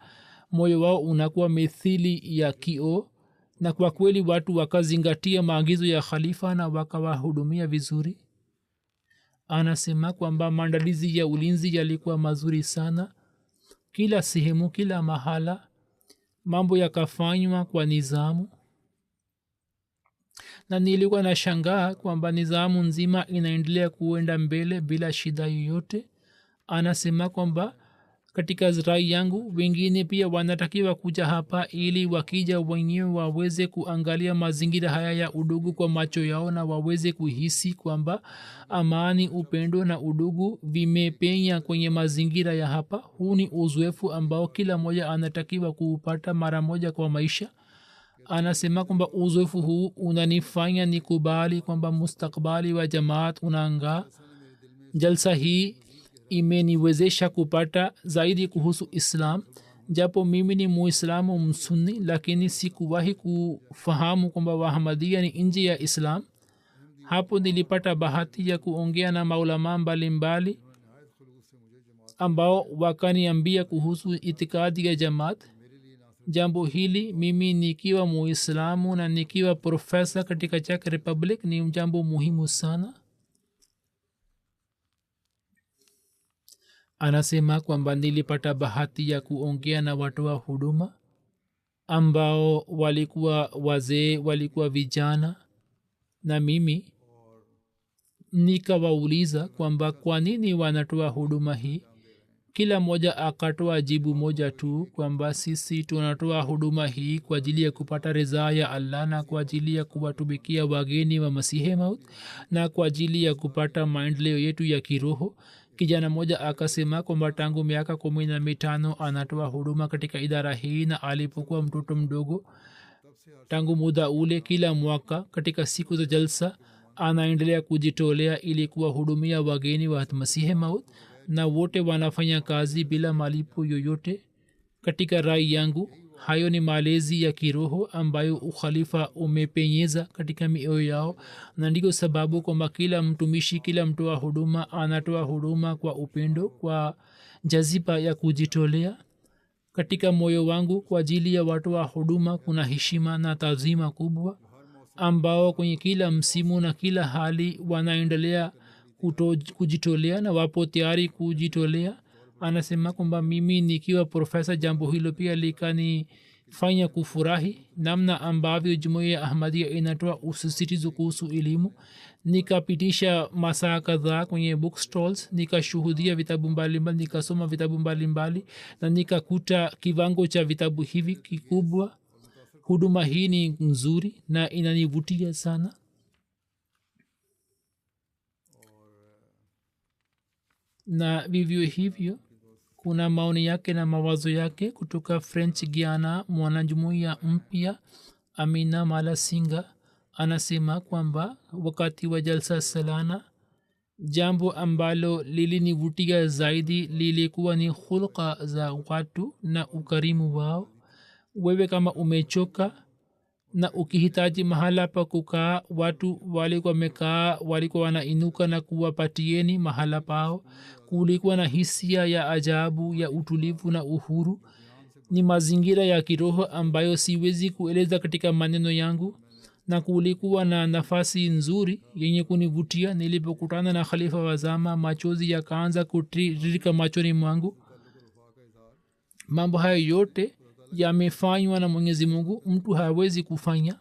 Moyo wao unakuwa mithili ya kioo, na kwa kweli watu wakazingatia maagizo ya khalifa na wakawahudumia vizuri. Anasema kwamba maandalizi ya ulinzi yalikuwa mazuri sana. Kila sehemu, kila mahala mambo yakafanywa kwa nizamu, na nilikuwa na shangaa kwamba nizamu nzima inaendelea kuenda mbele bila shida yoyote. Anasema kwamba katika rai yangu wengine pia wanatakiwa kuja hapa, ili wakija wenyewe waweze kuangalia mazingira haya ya udugu kwa macho yao na waweze kuhisi kwamba amani, upendo na udugu vimepenya kwenye mazingira ya hapa. Huu ni uzoefu ambao kila mmoja anatakiwa kuupata mara moja kwa maisha. Anasema kwamba uzoefu huu unanifanya nikubali kwamba mustakbali wa jamaat unaangaa. Jalsa hii imeniwezesha kupata zaidi kuhusu Islam. Japo mimi ni muislamu msunni, lakini sikuwahi kufahamu kwamba Ahmadiyya ni nje ya Islam. Hapo nilipata bahati ya kuongea na maulama mbalimbali ambao wakaniambia kuhusu itikadi ya jamaat. Jambo hili mimi nikiwa muislamu na nikiwa profesa katika Czech Republic ni jambo muhimu sana. Anasema kwamba nilipata bahati ya kuongea na watu wa huduma ambao walikuwa wazee, walikuwa vijana, na mimi nikawauliza kwamba kwa nini wanatoa huduma hii. Kila mmoja akatoa jibu moja tu kwamba sisi tunatoa huduma hii kwa ajili ya kupata ridhaa ya Allah na kwa ajili ya kuwatumikia wageni wa Masihi Maud na kwa ajili ya kupata maendeleo yetu ya kiroho. Kijana mmoja akasema kwamba tangu miaka 15 anatoa huduma katika idara hii, na alipokuwa mtoto mdogo, tangu muda ule kila mwaka katika siku za jalsa anaendelea kujitolea ili kuwahudumia wageni wa Masihi Maud, na wote wanafanya kazi bila malipo yoyote. Katika rai yangu, hayo ni malezi ya kiroho ambayo ukhalifa umepenyeza katika mioyo yao, na ndiko sababu kwamba kila mtumishi, kila mtoa huduma anatoa huduma kwa upendo, kwa jaziba ya kujitolea. Katika moyo wangu kwa ajili ya watu wa huduma kuna heshima na taazima kubwa, ambao kwenye kila msimu na kila hali wanaendelea kujitolea na wapo tayari kujitolea. Anasema kwamba mimi nikiwa profesa, jambo hilo pia likanifanya kufurahi namna ambavyo jumuiya ya Ahmadiyya inatoa usisitizo kuhusu elimu. Nikapitisha masaa kadhaa kwenye bookstalls, nikashuhudia vitabu mbalimbali, nikasoma vitabu mbalimbali na nikakuta kiwango cha vitabu hivi kikubwa. Huduma hii ni nzuri na inanivutia sana. Na vivyo hivyo kuna maoni yake na mawazo yake kutoka French Guiana. Mwanajumuiya mpya Amina Mala Singa anasema kwamba wakati wa jalsa salana jambo ambalo lilinivutia zaidi lilikuwa ni hulka za watu na ukarimu wao. Wewe kama umechoka na ukihitaji mahala pa kukaa, watu walikuwa wamekaa, walikuwa wanainuka na kuwapatieni mahala pao. Kulikuwa na hisia ya ajabu ya utulivu na uhuru. Ni mazingira ya kiroho ambayo siwezi kueleza katika maneno yangu, na kulikuwa na nafasi nzuri yenye kunivutia. Nilipokutana na khalifa wa zama, machozi yakaanza kutiririka machoni mwangu. Mambo hayo yote yamefanywa na Mwenyezi Mungu, mtu hawezi kufanya.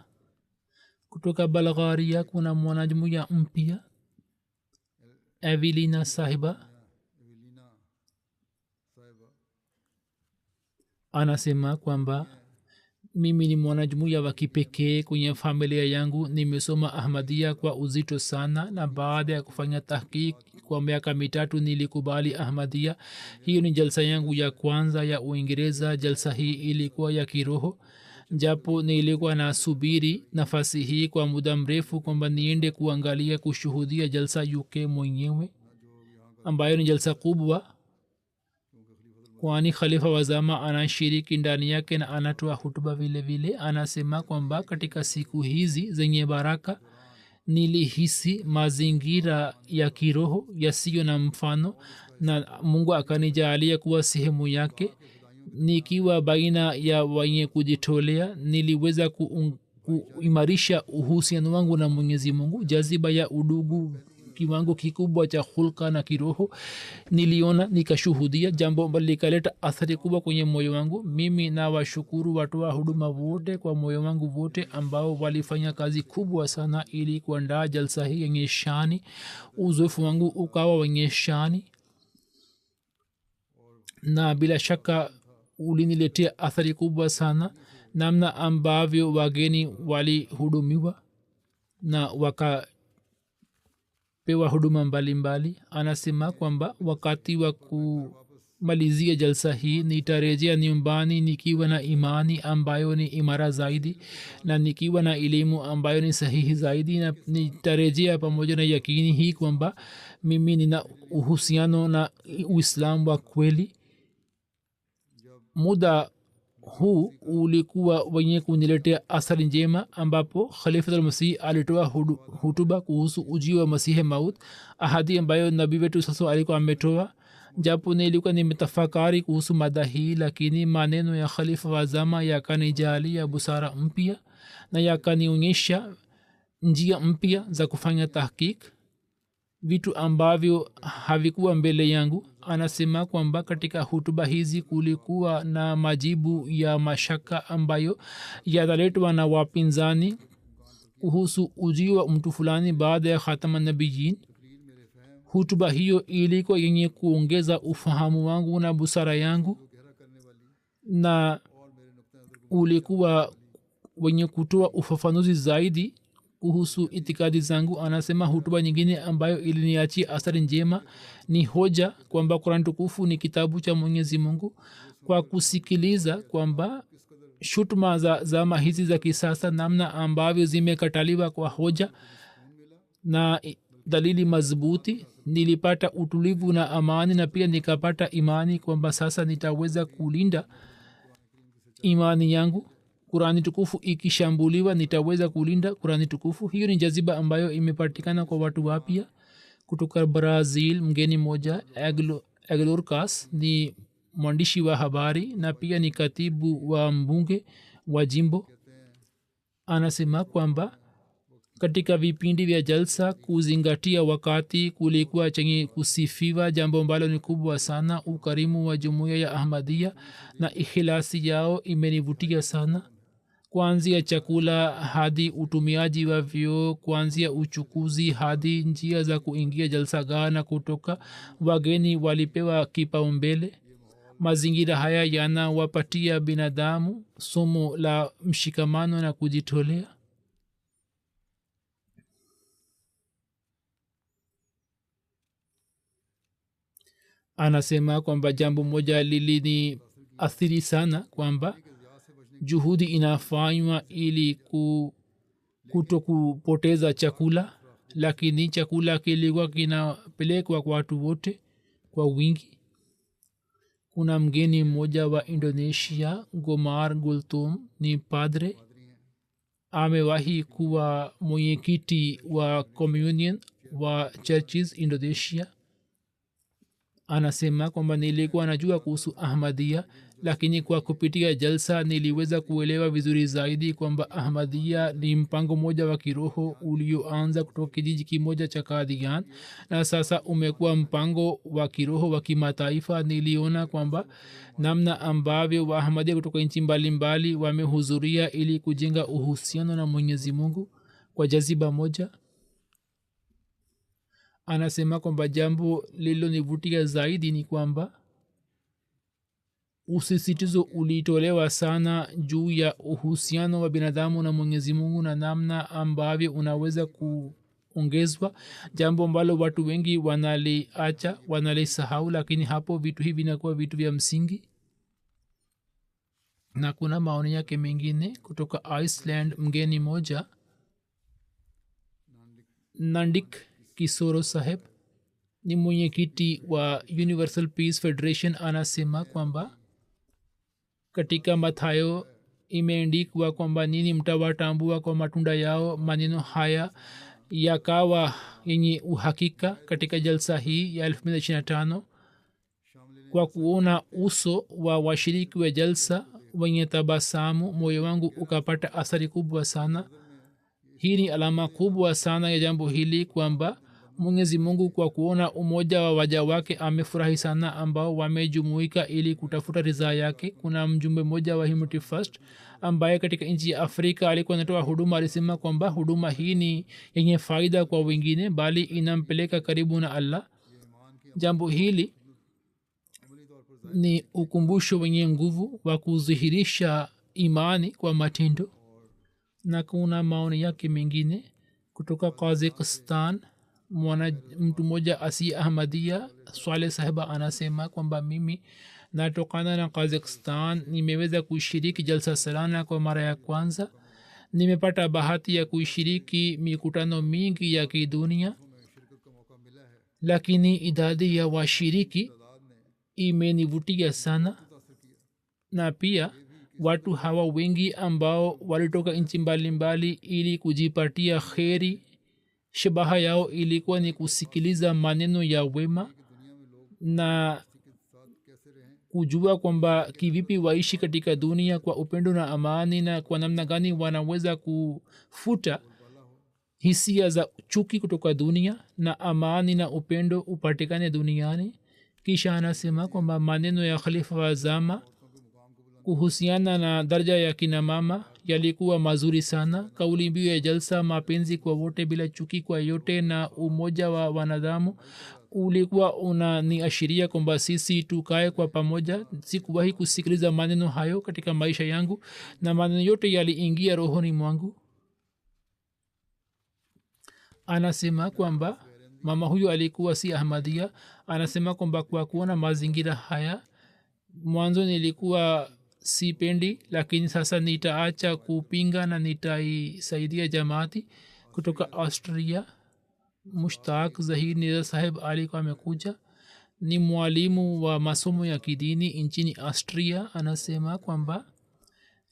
Kutoka Bulgaria kuna mwanajumuiya mpya Evelina Sahiba anasema kwamba mimi ni mwanajumuiya wa kipekee kwenye familia yangu. Nimesoma Ahmadia kwa uzito sana, na baada ya kufanya tahqiq kwa miaka 3 nilikubali Ahmadia. Hiyo ni jalsa yangu ya kwanza ya Uingereza. Jalsa hii ilikuwa ya kiroho, japo nilikuwa nasubiri nafasi hii kwa muda mrefu kwamba niende kuangalia, kushuhudia jalsa UK mwenyewe, ambayo ni jalsa kubwa, kwani khalifa wa zama anashiriki ndani yake na anatoa hutuba vile vile. Anasema kwamba katika siku hizi zenye baraka nilihisi mazingira ya kiroho yasiyo na mfano, na Mungu akanijalia kuwa sehemu yake. Nikiwa baina ya wenye kujitolea, niliweza kuimarisha uhusiano wangu na Mwenyezi Mungu. Jaziba ya udugu, kiwango kikubwa cha hulka na kiroho niliona, nikashuhudia, jambo ambalo likaleta athari kubwa kwenye moyo wangu. Mimi na washukuru watoa huduma wote kwa moyo wangu wote ambao walifanya kazi kubwa sana ili kuandaa jalsa hii yenye shani. Uzoefu wangu ukawa wenye shani, na bila shaka uliniletea athari kubwa sana, namna ambavyo wageni walihudumiwa na waka pewa huduma mbalimbali. Anasema kwamba wakati wa kumalizia jalsa hii nitarejea nyumbani nikiwa na imani ambayo ni imara zaidi, na nikiwa na elimu ambayo ni sahihi zaidi, na nitarejea pamoja na yakini hii kwamba mimi nina uhusiano na Uislamu wa kweli. Muda huu ulikuwa wenye kuniletea athari njema, ambapo Khalifatul Masih alitoa hutuba kuhusu ujio wa Masihi Maud, ahadi ambayo nabii wetu sasa alikuwa ametoa. Japo nilikuwa nimetafakari kuhusu mada hii, lakini maneno ya khalifa wa zama yakanijalia busara mpya na yakanionyesha njia mpya za kufanya tahqiq, vitu ambavyo havikuwa mbele yangu. Anasema kwamba katika hutuba hizi kulikuwa na majibu ya mashaka ambayo yataletwa na wapinzani kuhusu ujio wa mtu fulani baada ya khatama nabiyin. Hutuba hiyo ilikuwa yenye kuongeza ufahamu wangu na busara yangu, na ulikuwa wenye kutoa ufafanuzi zaidi kuhusu itikadi zangu. Anasema hutuba nyingine ambayo iliniachia athari njema ni hoja kwamba Qur'an tukufu ni kitabu cha Mwenyezi Mungu. Kwa kusikiliza kwamba shutuma za zama hizi za kisasa, namna ambavyo zimekataliwa kwa hoja na dalili madhubuti, nilipata utulivu na amani, na pia nikapata imani kwamba sasa nitaweza kulinda imani yangu. Qurani tukufu ikishambuliwa nitaweza kulinda Qurani tukufu. Hiyo ni jaziba ambayo imepatikana kwa watu wapya. Kutoka Brazil, mgeni moja Aguilar Cas ni mwandishi wa habari na pia ni katibu wa mbunge wa jimbo. Anasema kwamba katika vipindi vya jalsa kuzingatia wakati kulikuwa chenye kusifiwa, jambo ambalo ni kubwa sana. Ukarimu wa jumuiya ya Ahmadiyya na ikhilasi yao imenivutia sana, kuanzia chakula hadi utumiaji wa vyoo, kuanzia uchukuzi hadi njia za kuingia jalsaga na kutoka. Wageni walipewa kipaumbele. Mazingira haya yanawapatia binadamu somo la mshikamano na kujitolea. anasema kwamba jambo moja lilini athiri sana kwamba juhudi inafanywa ili kuto kupoteza chakula, lakini chakula kilikuwa kinapelekwa kwa watu wote kwa wingi. kuna mgeni mmoja wa Indonesia, Gomar Gultum, ni padre, amewahi kuwa mwenyekiti wa communion wa churches Indonesia. anasema kwamba nilikuwa najua kuhusu ahmadia, lakini kwa kupitia jalsa niliweza kuelewa vizuri zaidi kwamba ahmadia ni mpango moja wa kiroho ulioanza kutoka kijiji kimoja cha Kadian na sasa umekuwa mpango wa kiroho wa kimataifa. niliona kwamba namna ambavyo waahmadia kutoka nchi mbalimbali wamehudhuria ili kujenga uhusiano na Mwenyezi Mungu kwa jaziba moja. anasema kwamba jambo lililonivutia zaidi ni kwamba usisitizo ulitolewa sana juu ya uhusiano wa binadamu na Mwenyezi Mungu na namna ambavyo unaweza kuongezwa, jambo ambalo watu wengi wanaliacha, wanalisahau, lakini hapo vitu hivi vinakuwa vitu vya msingi. na kuna maoni yake mengine kutoka Iceland. mgeni moja Nandik Kisoro Saheb ni mwenyekiti wa Universal Peace Federation, anasema kwamba katika Mathayo imeandikwa kwamba nini mtawatambua kwa matunda yao. maneno haya yakawa yenye uhakika katika jalsa hii ya 2025 kwa kuona uso wa washiriki wa jalsa wenye tabasamu. moyo wangu ukapata athari kubwa sana. hii ni alama kubwa sana ya jambo hili kwamba Mwenyezi Mungu kwa kuona umoja wa waja wake amefurahi sana ambao wamejumuika ili kutafuta ridhaa yake. kuna mjumbe mmoja wa Humanity First ambaye katika nchi ya Afrika alikuwa anatoa huduma, alisema kwamba huduma hii ni yenye faida kwa wengine bali inampeleka karibu na Allah. jambo hili ni ukumbusho wenye nguvu wa kudhihirisha imani kwa matendo. na kuna maoni yake mengine kutoka Kazakhstan. mtu mmoja asi Ahmadia Swale Sahiba anasema kwamba mimi natokana na Kazakhstan, nimeweza kushiriki jalsa salana kwa mara ya kwanza. nimepata bahati ya kushiriki mikutano mingi ya kidunia, lakini idadi ya washiriki imenivutia sana, na pia watu hawa wengi ambao walitoka nchi mbalimbali ili kujipatia kheri, shabaha yao ilikuwa ni kusikiliza maneno ya wema na kujua kwamba kivipi waishi katika dunia kwa upendo na amani, na kwa namna gani wanaweza kufuta hisia za chuki kutoka dunia na amani na upendo upatikane duniani. kisha anasema kwamba maneno ya Khalifa wa Zama kuhusiana na daraja ya kina mama yalikuwa mazuri sana. kauli mbiu ya jalsa, mapenzi kwa wote bila chuki kwa yote na umoja wa wanadamu, ulikuwa unaniashiria kwamba sisi tukae kwa pamoja. sikuwahi kusikiliza maneno hayo katika maisha yangu na maneno yote yaliingia rohoni mwangu. anasema kwamba mama huyo alikuwa si Ahmadia. anasema kwamba kwa kuona mazingira haya, mwanzo nilikuwa sipendi, lakini sasa nitaacha kupinga na nitaisaidia jamaati. kutoka Austria Mushtaq Zahir Nizar Saheb alikuwa amekuja, ni mwalimu wa masomo ya kidini nchini Austria. anasema kwamba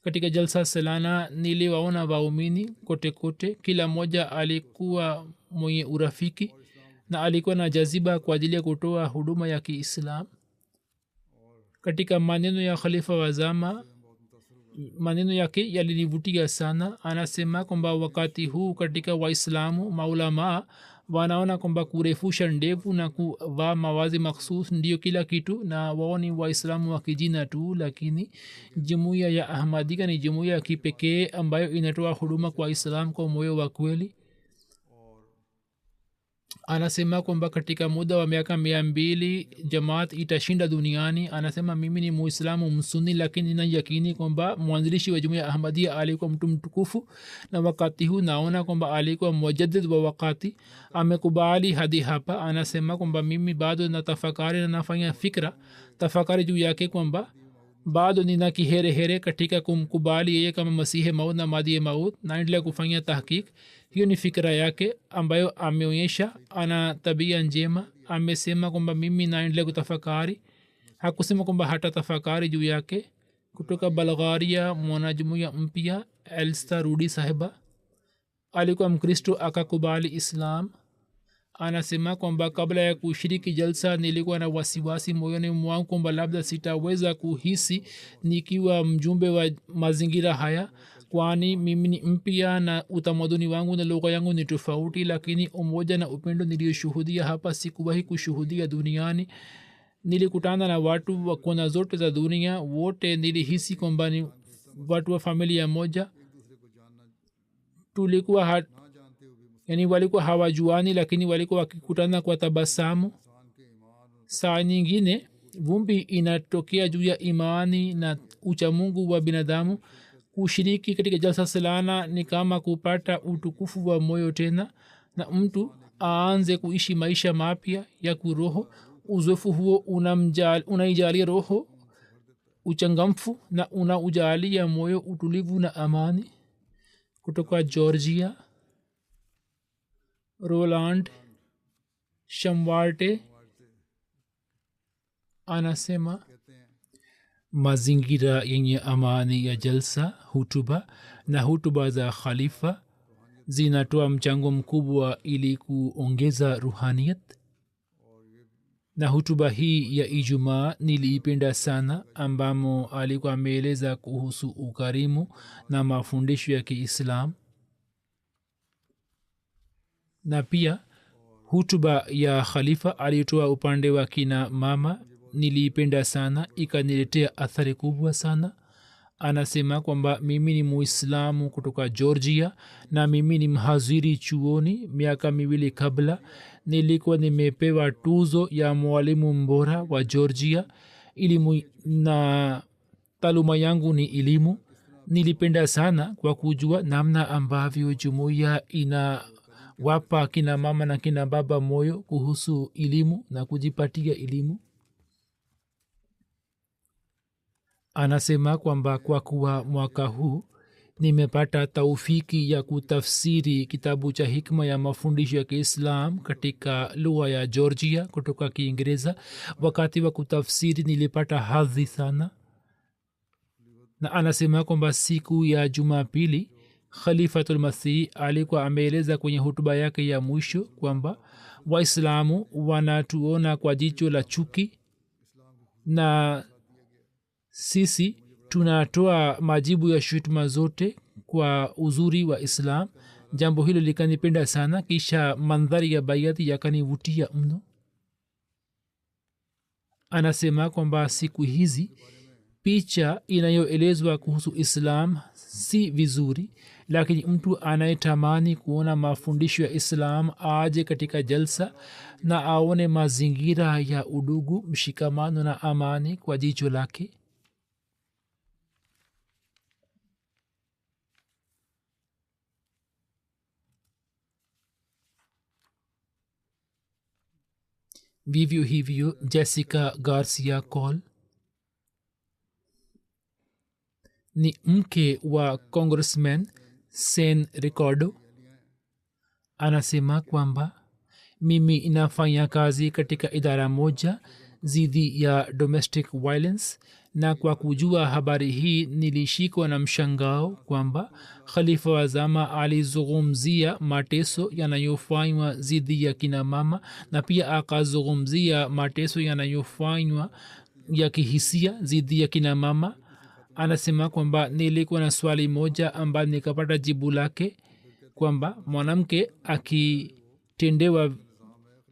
katika jalsa salana niliwaona waumini kote kote, kila mmoja alikuwa mwenye urafiki na alikuwa na jaziba kwa ajili ya kutoa huduma ya Kiislam. katika maneno ya Khalifa wa Zama, maneno yake yalinivutia sana. anasema kwamba wakati huu katika Waislamu maulamaa wanaona kwamba kurefusha ndevu na kuvaa mawazi makhsus ndio kila kitu, na wao ni Waislamu wa kijina tu, lakini jumuiya ya Ahmadiyya ni jumuiya ya kipekee ambayo inatoa huduma kwa Islam kwa moyo wa kweli. anasema kwamba katika muda wa miaka 200 jamaat itashinda duniani. anasema mimi ni muislamu msuni, lakini nina yakini kwamba mwanzilishi wa jumuiya ahmadia alikuwa mtu mtukufu, na wakati huu naona kwamba alikuwa mujaddid wa wakati. amekubali hadi hapa. anasema kwamba mimi bado natafakari na nafanya fikra tafakari juu yake kwamba bado nina kiherehere katika kumkubali yeye kama masihi maud na madhi maud. naendelea kufanya tahkik. hiyo ni fikira yake ambayo ameonyesha. ana tabia njema. amesema kwamba mimi naendelea kutafakari. hakusema kwamba hata tafakari juu yake. kutoka Bulgaria, mwanajumuiya mpya Elsta Rudi sahiba alikuwa mkristo, akakubali Islam. anasema kwamba kabla ya kushiriki jalsa nilikuwa na wasiwasi moyoni mwangu kwamba labda sitaweza kuhisi nikiwa mjumbe wa mazingira haya, kwani mimi ni mpya na utamaduni wangu na lugha yangu ni tofauti. lakini umoja na upendo niliyoshuhudia hapa sikuwahi kushuhudia duniani. nilikutana na watu wa kona zote za dunia. wote nilihisi kwamba ni watu wa familia moja. tulikuwa yani walikuwa hawajuani, lakini walikuwa wakikutana kwa tabasamu. saa nyingine vumbi inatokea juu ya imani na uchamungu wa binadamu. kushiriki katika jalsa salana ni kama kupata utukufu wa moyo tena, na mtu aanze kuishi maisha mapya ya kuroho. uzoefu huo unaijalia roho uchangamfu na unaujalia moyo utulivu na amani. kutoka Georgia, Roland Shamwarte anasema mazingira yenye amani ya jalsa, hutuba na hutuba za khalifa zinatoa mchango mkubwa ili kuongeza ruhaniyat. na hutuba hii ya Ijumaa niliipenda sana, ambamo alikuwa ameeleza kuhusu ukarimu na mafundisho ya Kiislam. na pia hutuba ya khalifa alitoa upande wa kina mama niliipenda sana, ikaniletea athari kubwa sana. anasema kwamba mimi ni muislamu kutoka Georgia na mimi ni mhaziri chuoni. miaka 2 kabla nilikuwa nimepewa tuzo ya mwalimu mbora wa Georgia. elimu na taaluma yangu ni elimu. nilipenda sana kwa kujua namna ambavyo jumuiya inawapa kina mama na kina baba moyo kuhusu elimu na kujipatia elimu. anasema kwamba kwa kuwa mwaka huu nimepata taufiki ya kutafsiri kitabu cha hikma ya mafundisho ya Kiislam katika lugha ya Georgia kutoka Kiingereza. wakati wa kutafsiri nilipata hadhi sana. na anasema kwamba siku ya Jumapili Khalifatul Masih alikuwa ameeleza kwenye hutuba yake ya mwisho kwamba Waislamu wanatuona kwa jicho la chuki na sisi tunatoa majibu ya shutuma zote kwa uzuri wa Islam. jambo hilo likanipenda sana. kisha mandhari ya bayati yakanivutia mno. anasema kwamba siku hizi picha inayoelezwa kuhusu Islam si vizuri, lakini mtu anayetamani kuona mafundisho ya Islam aje katika jalsa na aone mazingira ya udugu, mshikamano na amani kwa jicho lake. vivyo hivyo Jessica Garcia Cole ni mke wa Congressman Sen Ricardo. anasema kwamba mimi inafanya kazi katika idara moja dhidi ya domestic violence, na kwa kujua habari hii nilishikwa na mshangao kwamba khalifa wa zama alizungumzia mateso yanayofanywa dhidi ya kina mama, na pia akazungumzia mateso yanayofanywa ya kihisia dhidi ya kina mama. anasema kwamba nilikuwa na swali moja ambayo nikapata jibu lake kwamba mwanamke akitendewa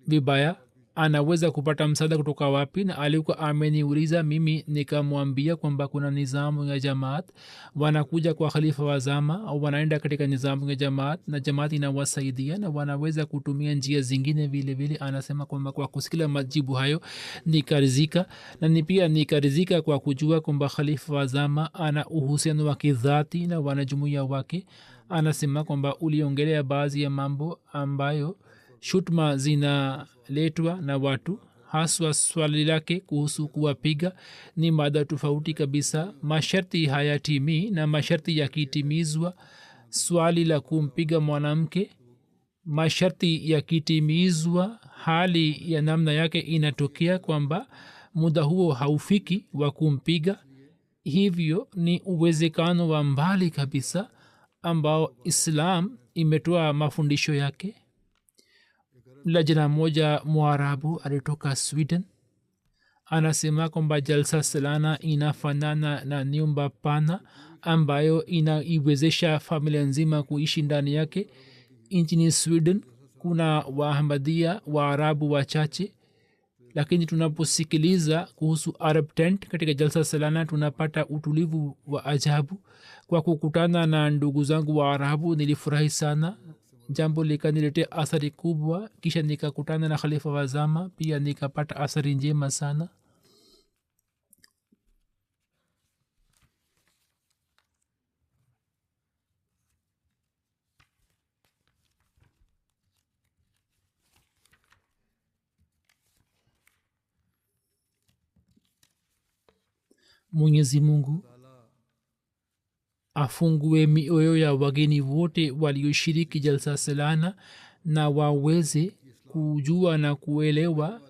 vibaya anaweza kupata msaada kutoka wapi, na alikuwa ameniuliza mimi. Nikamwambia kwamba kuna nizamu ya jamaat, wanakuja kwa khalifa wa zama au wanaenda katika nizamu ya jamaat na jamaat inawasaidia na wanaweza kutumia njia zingine vile vile. Anasema kwamba kwa kusikila majibu hayo nikarizika, na ni pia nikarizika kwa kujua kwamba khalifa wa zama ana uhusiano wa kidhati na wanajumuia wake. Anasema kwamba uliongelea baadhi ya mambo ambayo shutma zinaletwa na watu, haswa swali lake kuhusu kuwapiga ni mada tofauti kabisa. masharti hayatimii na masharti yakitimizwa, swali la kumpiga mwanamke masharti yakitimizwa, hali ya namna yake inatokea kwamba muda huo haufiki wa kumpiga. Hivyo ni uwezekano wa mbali kabisa ambao islam imetoa mafundisho yake. Lajna moja mwarabu alitoka Sweden anasema kwamba jalsa salana inafanana na nyumba pana ambayo inaiwezesha familia nzima kuishi ndani yake. nchini Sweden kuna waahmadia waarabu wachache, lakini tunaposikiliza kuhusu Arab tent katika jalsa salana tunapata utulivu wa ajabu. Kwa kukutana na ndugu zangu wa Arabu nilifurahi sana, jambo likaniletea athari kubwa. Kisha nikakutana na khalifa wa zama, pia nikapata athari njema sana. Mwenyezi Mungu afungue mioyo ya wageni wote walioshiriki jalsa salana na waweze kujua na kuelewa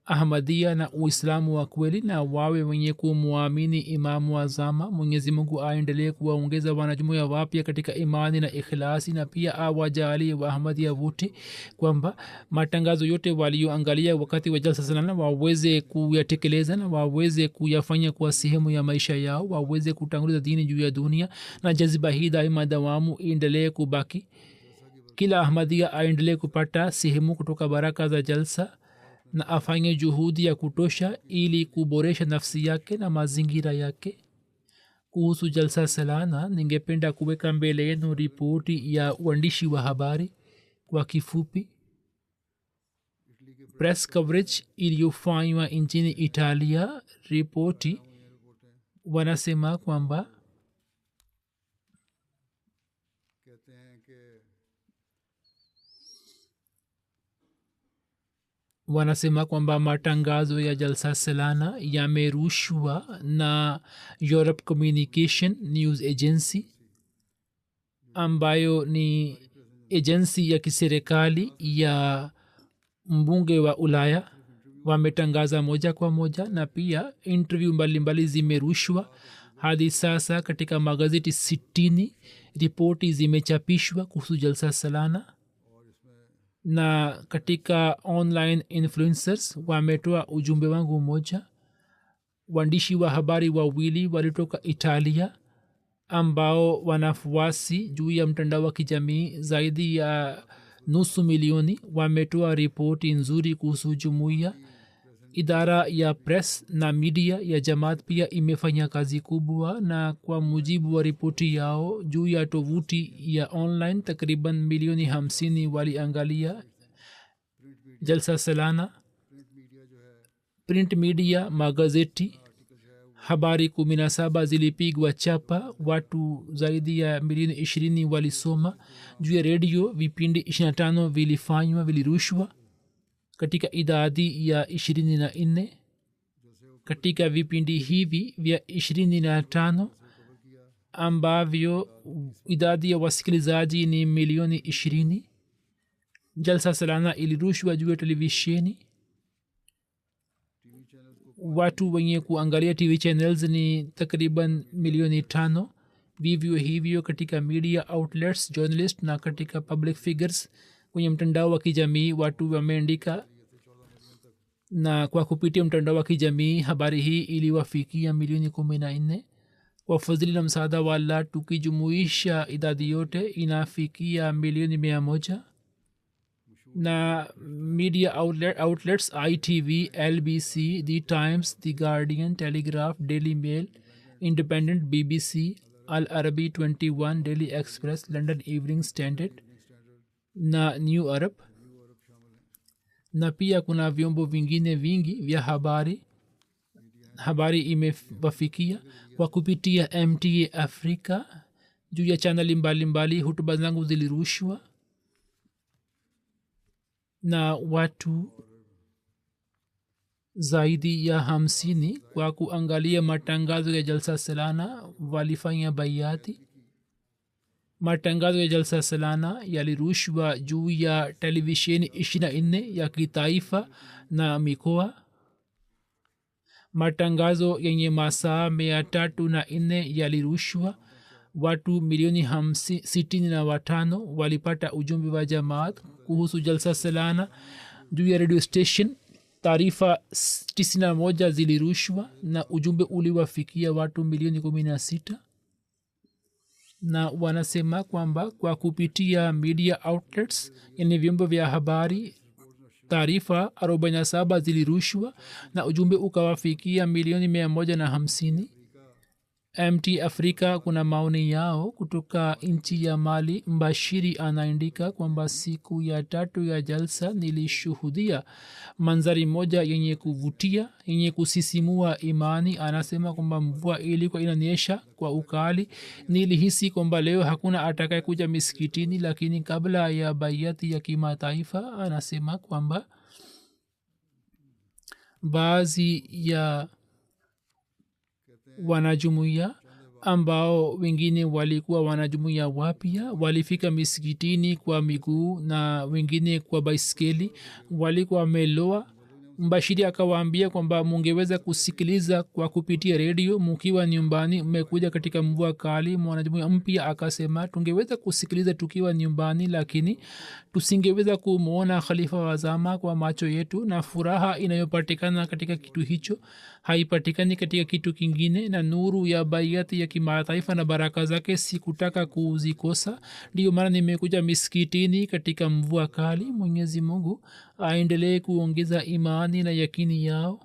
ahmadia na uislamu wa kweli na wawe wenye kumwamini imamu wa zama. Mwenyezi Mungu aendelee kuwaongeza wanajumuiya wapya katika imani na ikhlasi, na pia awajalie waahmadia wote kwamba matangazo yote walioangalia wakati wa jalsa salana waweze kuyatekeleza na waweze kuyafanya kwa sehemu ya maisha yao, waweze kutanguliza dini juu ya dunia, na jaziba hii daima dawamu iendelee kubaki. Kila ahmadia aendelee kupata sehemu kutoka baraka za jalsa na afanye juhudi ya kutosha ili kuboresha nafsi yake na mazingira yake. Kuhusu jalsa salana ningependa kuweka mbele yenu ripoti ya uandishi wa habari kwa kifupi. Press coverage iliyofanywa nchini Italia, ripoti wanasema kwamba matangazo ya jalsa salana yamerushwa na Europe Communication News Agency ambayo ni agency ya kiserikali ya mbunge wa Ulaya. Wametangaza moja kwa moja, na pia interview mbalimbali zimerushwa. Hadi sasa katika magazeti 60 ripoti zimechapishwa kuhusu jalsa salana, na katika online influencers wametoa ujumbe wangu mmoja. Waandishi wa habari wawili walitoka Italia ambao wanafuasi juu ya mtandao wa kijamii zaidi ya 500,000 wametoa ripoti nzuri kuhusu jumuiya. Idara ya press na media ya jamaat pia imefanya kazi kubwa, na kwa mujibu wa ripoti yao juu ya tovuti ya online takriban 50,000,000 waliangalia jalsa salana. Print media, magazeti, habari 17 zilipigwa chapa, watu zaidi ya 20,000,000 walisoma. Juu ya redio vipindi 25 vilirushwa katika idadi ya 24. Katika vipindi hivi vya 25 ambavyo idadi ya wasikilizaji ni milioni 20, jalsa salana ilirushwa juu ya televisheni. Watu wenye kuangalia TV channels ni takriban milioni 5. Vivyo hivyo katika media outlets, journalists na katika public figures kwenye mtandao wa kijamii watu wameandika, na kwa kupitia mtandao wa kijamii habari hii iliwafikia milioni 14. Kwa fadhili na msaada wa Allah, tukijumuisha idadi yote inafikia milioni 100. na media outlets ITV, LBC, The Times, The Guardian, Telegraph, Daily Mail, Independent, BBC, Al Arabi 21, Daily Express, London Evening Standard na New Arab. Na pia kuna vyombo vingine vingi vya habari imewafikia kwa kupitia MTA Africa. Juu ya chaneli mbalimbali hutuba zangu zilirushwa na watu zaidi ya 50 kwa kuangalia matangazo ya jalsa salana walifanya baiati. Matangazo ya jalsa salana yalirushwa juu ya televisheni 24 ya kitaifa na mikoa. Matangazo yenye masaa 304 yalirushwa. Watu milioni 65 walipata ujumbe wa jamaat kuhusu jalsa salana. Juu ya radio station taarifa 91 zilirushwa na ujumbe uliwafikia watu milioni 16. Na wanasema kwamba kwa kupitia media outlets yani vyombo vya habari taarifa 47 zilirushwa na ujumbe ukawafikia milioni 150. MT Afrika kuna maoni yao kutoka nchi ya Mali. Mbashiri anaandika kwamba siku ya 3 ya jalsa nilishuhudia manzari moja yenye kuvutia, yenye kusisimua imani. Anasema kwamba mvua ilikuwa inanyesha kwa ukali. Nilihisi kwamba leo hakuna atakaye kuja misikitini, lakini kabla ya baiati ya kimataifa anasema kwamba baadhi ya wanajumuiya ambao wengine walikuwa wanajumuiya wapya walifika misikitini kwa miguu na wengine kwa baiskeli, walikuwa wameloa. Mbashiri akawaambia kwamba mungeweza kusikiliza kwa kupitia redio mukiwa nyumbani, mmekuja katika mvua kali. Mwanajumuiya mpya akasema tungeweza kusikiliza tukiwa nyumbani, lakini tusingeweza kumwona khalifa wa zama kwa macho yetu, na furaha inayopatikana katika kitu hicho haipatikani katika kitu kingine, na nuru ya baiati ya kimataifa na baraka zake sikutaka kuzikosa. Ndiyo maana nimekuja misikitini katika mvua kali. Mwenyezi Mungu aendelee kuongeza imani na yakini yao.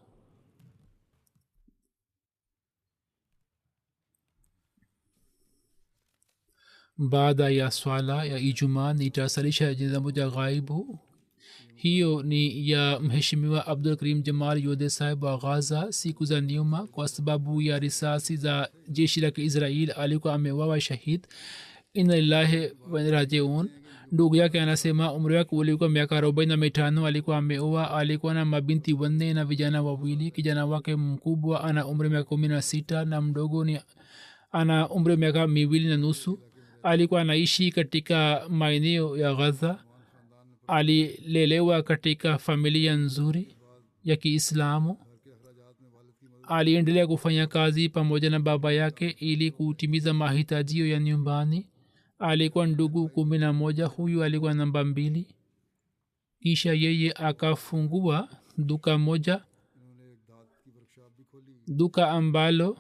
Baada ya swala ya Ijumaa nitasalisha jinaza moja ghaibu. Hiyo ni ya mheshimiwa Abdul Karim Jamal Yode Sahib wa Gaza. Siku za nyuma kwa sababu ya risasi za jeshi la Israel alikuwa amewawa shahid. Inna lillahi wa inna ilaihi rajiun. Ndugu yake anasema umri wake ulikuwa miaka 45. Alikuwa ameoa, alikuwa na mabinti 4 na vijana 2. Kijana wake mkubwa ana umri miaka 16 na mdogo ni ana umri miaka 2.5. Alikuwa anaishi katika maeneo ya Gaza. Alilelewa katika familia nzuri ya Kiislamu. Aliendelea kufanya kazi pamoja na baba yake ili kutimiza mahitaji ya nyumbani. Alikuwa ndugu 11. Huyu alikuwa namba 2. Kisha yeye akafungua duka moja, duka ambalo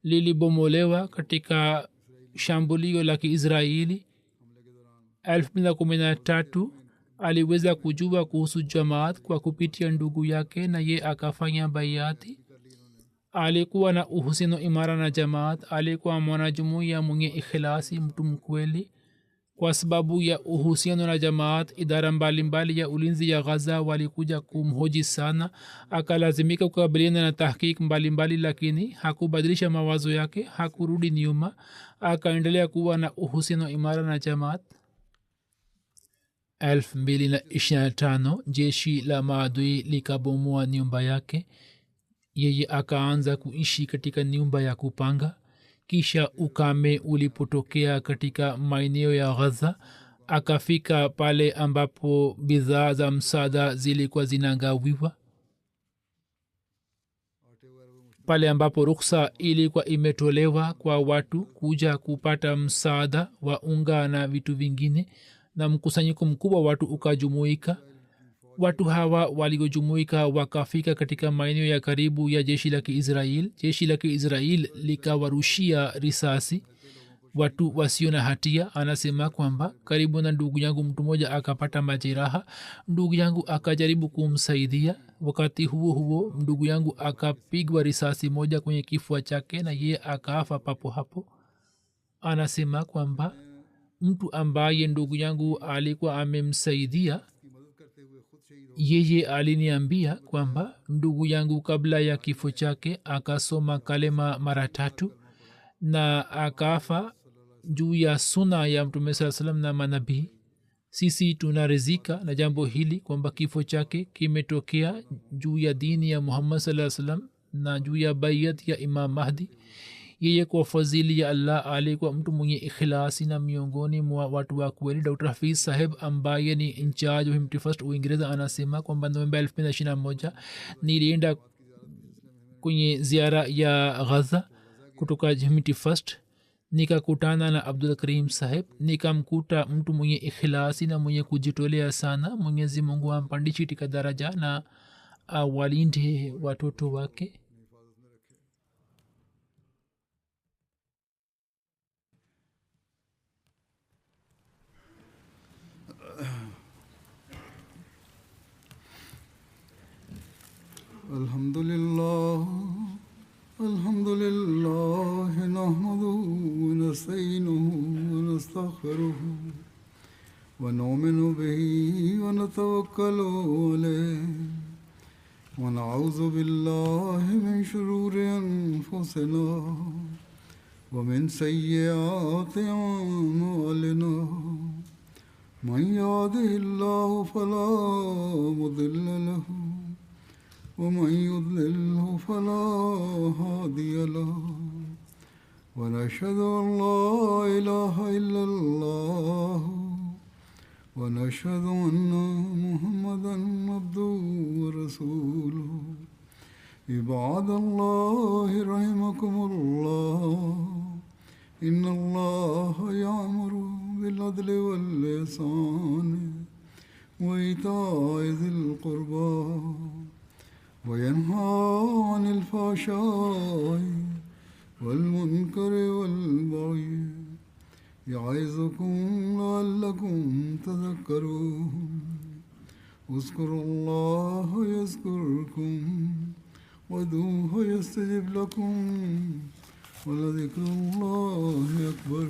lilibomolewa katika shambulio la Kiisraeli 2013. Aliweza kujua kuhusu jamaat kwa kupitia ndugu yake na ye akafanya baiati. Alikuwa na uhusiano imara na jamaat. Alikuwa mwanajumuiya mwenye ikhlasi, mtu mkweli. Kwa sababu ya uhusiano na jamaat, idara mbalimbali ya ulinzi ya Gaza walikuja kumhoji sana. Akalazimika kukabiliana na tahqiq mbalimbali, lakini hakubadilisha mawazo yake, hakurudi nyuma. Akaendelea kuwa na uhusiano imara na jamaat. 2025 jeshi la maadui likabomoa nyumba yake. Yeye akaanza kuishi katika nyumba ya kupanga. Kisha ukame ulipotokea katika maeneo ya Gaza, akafika pale ambapo bidhaa za msaada zilikuwa zinagawiwa, pale ambapo ruksa ilikuwa imetolewa kwa watu kuja kupata msaada wa unga na vitu vingine, na mkusanyiko mkubwa watu ukajumuika. Watu hawa waliojumuika wakafika katika maeneo ya karibu ya jeshi la Kiisrael. Jeshi la Kiisrael likawarushia risasi watu wasio na hatia. Anasema kwamba karibu na ndugu yangu mtu mmoja akapata majeraha, ndugu yangu akajaribu kumsaidia. Wakati huo huo ndugu yangu akapigwa risasi moja kwenye kifua chake na yeye akafa papo hapo. Anasema kwamba mtu ambaye ndugu yangu alikuwa amemsaidia, yeye aliniambia kwamba ndugu yangu kabla ya kifo chake akasoma kalema mara 3 na akafa juu ya suna ya mtume saa salam na manabii. Sisi tunarizika na jambo hili kwamba kifo chake kimetokea juu ya dini ya muhammad saa salam na juu ya bayat ya imam mahdi. yeye kwa fadhili ya allah alikuwa mtu mwenye ikhilasi na miongoni mwa watu wa kweli. Dr hafiz saheb ambaye ni incharge wa himti first uingereza anasema kwamba novemba 2021 nilienda kwenye ziara ya ghaza kutoka himti first, nikakutana na abdul karim saheb. nikamkuta mtu mwenye ikhilasi na mwenye kujitolea sana. mwenyezi mungu ampandishe katika daraja na awalinde watoto wake. Alhamdulillah, alhamdulillah, nahmaduhu wa nasta'inuhu wa nastaghfiruhu wa nu'minu bihi wa natawakkalu alayhi wa na'udhu billahi min shururi anfusina wa min sayyiati a'malina. Man yahdihillahu fala mudilla lahu ومن يضلله فلا هادي له ونشهد أن لا إله إلا الله ونشهد أن محمدا عبده ورسوله. عباد الله رحمكم الله إن الله يأمر بالعدل والإحسان وإيتاء ذي القربى وينهى عن الفحشاء والمنكر والبغي يعظكم لعلكم تذكرون. اذكروا الله يذكركم وادعوه يستجب لكم ولذكر الله أكبر.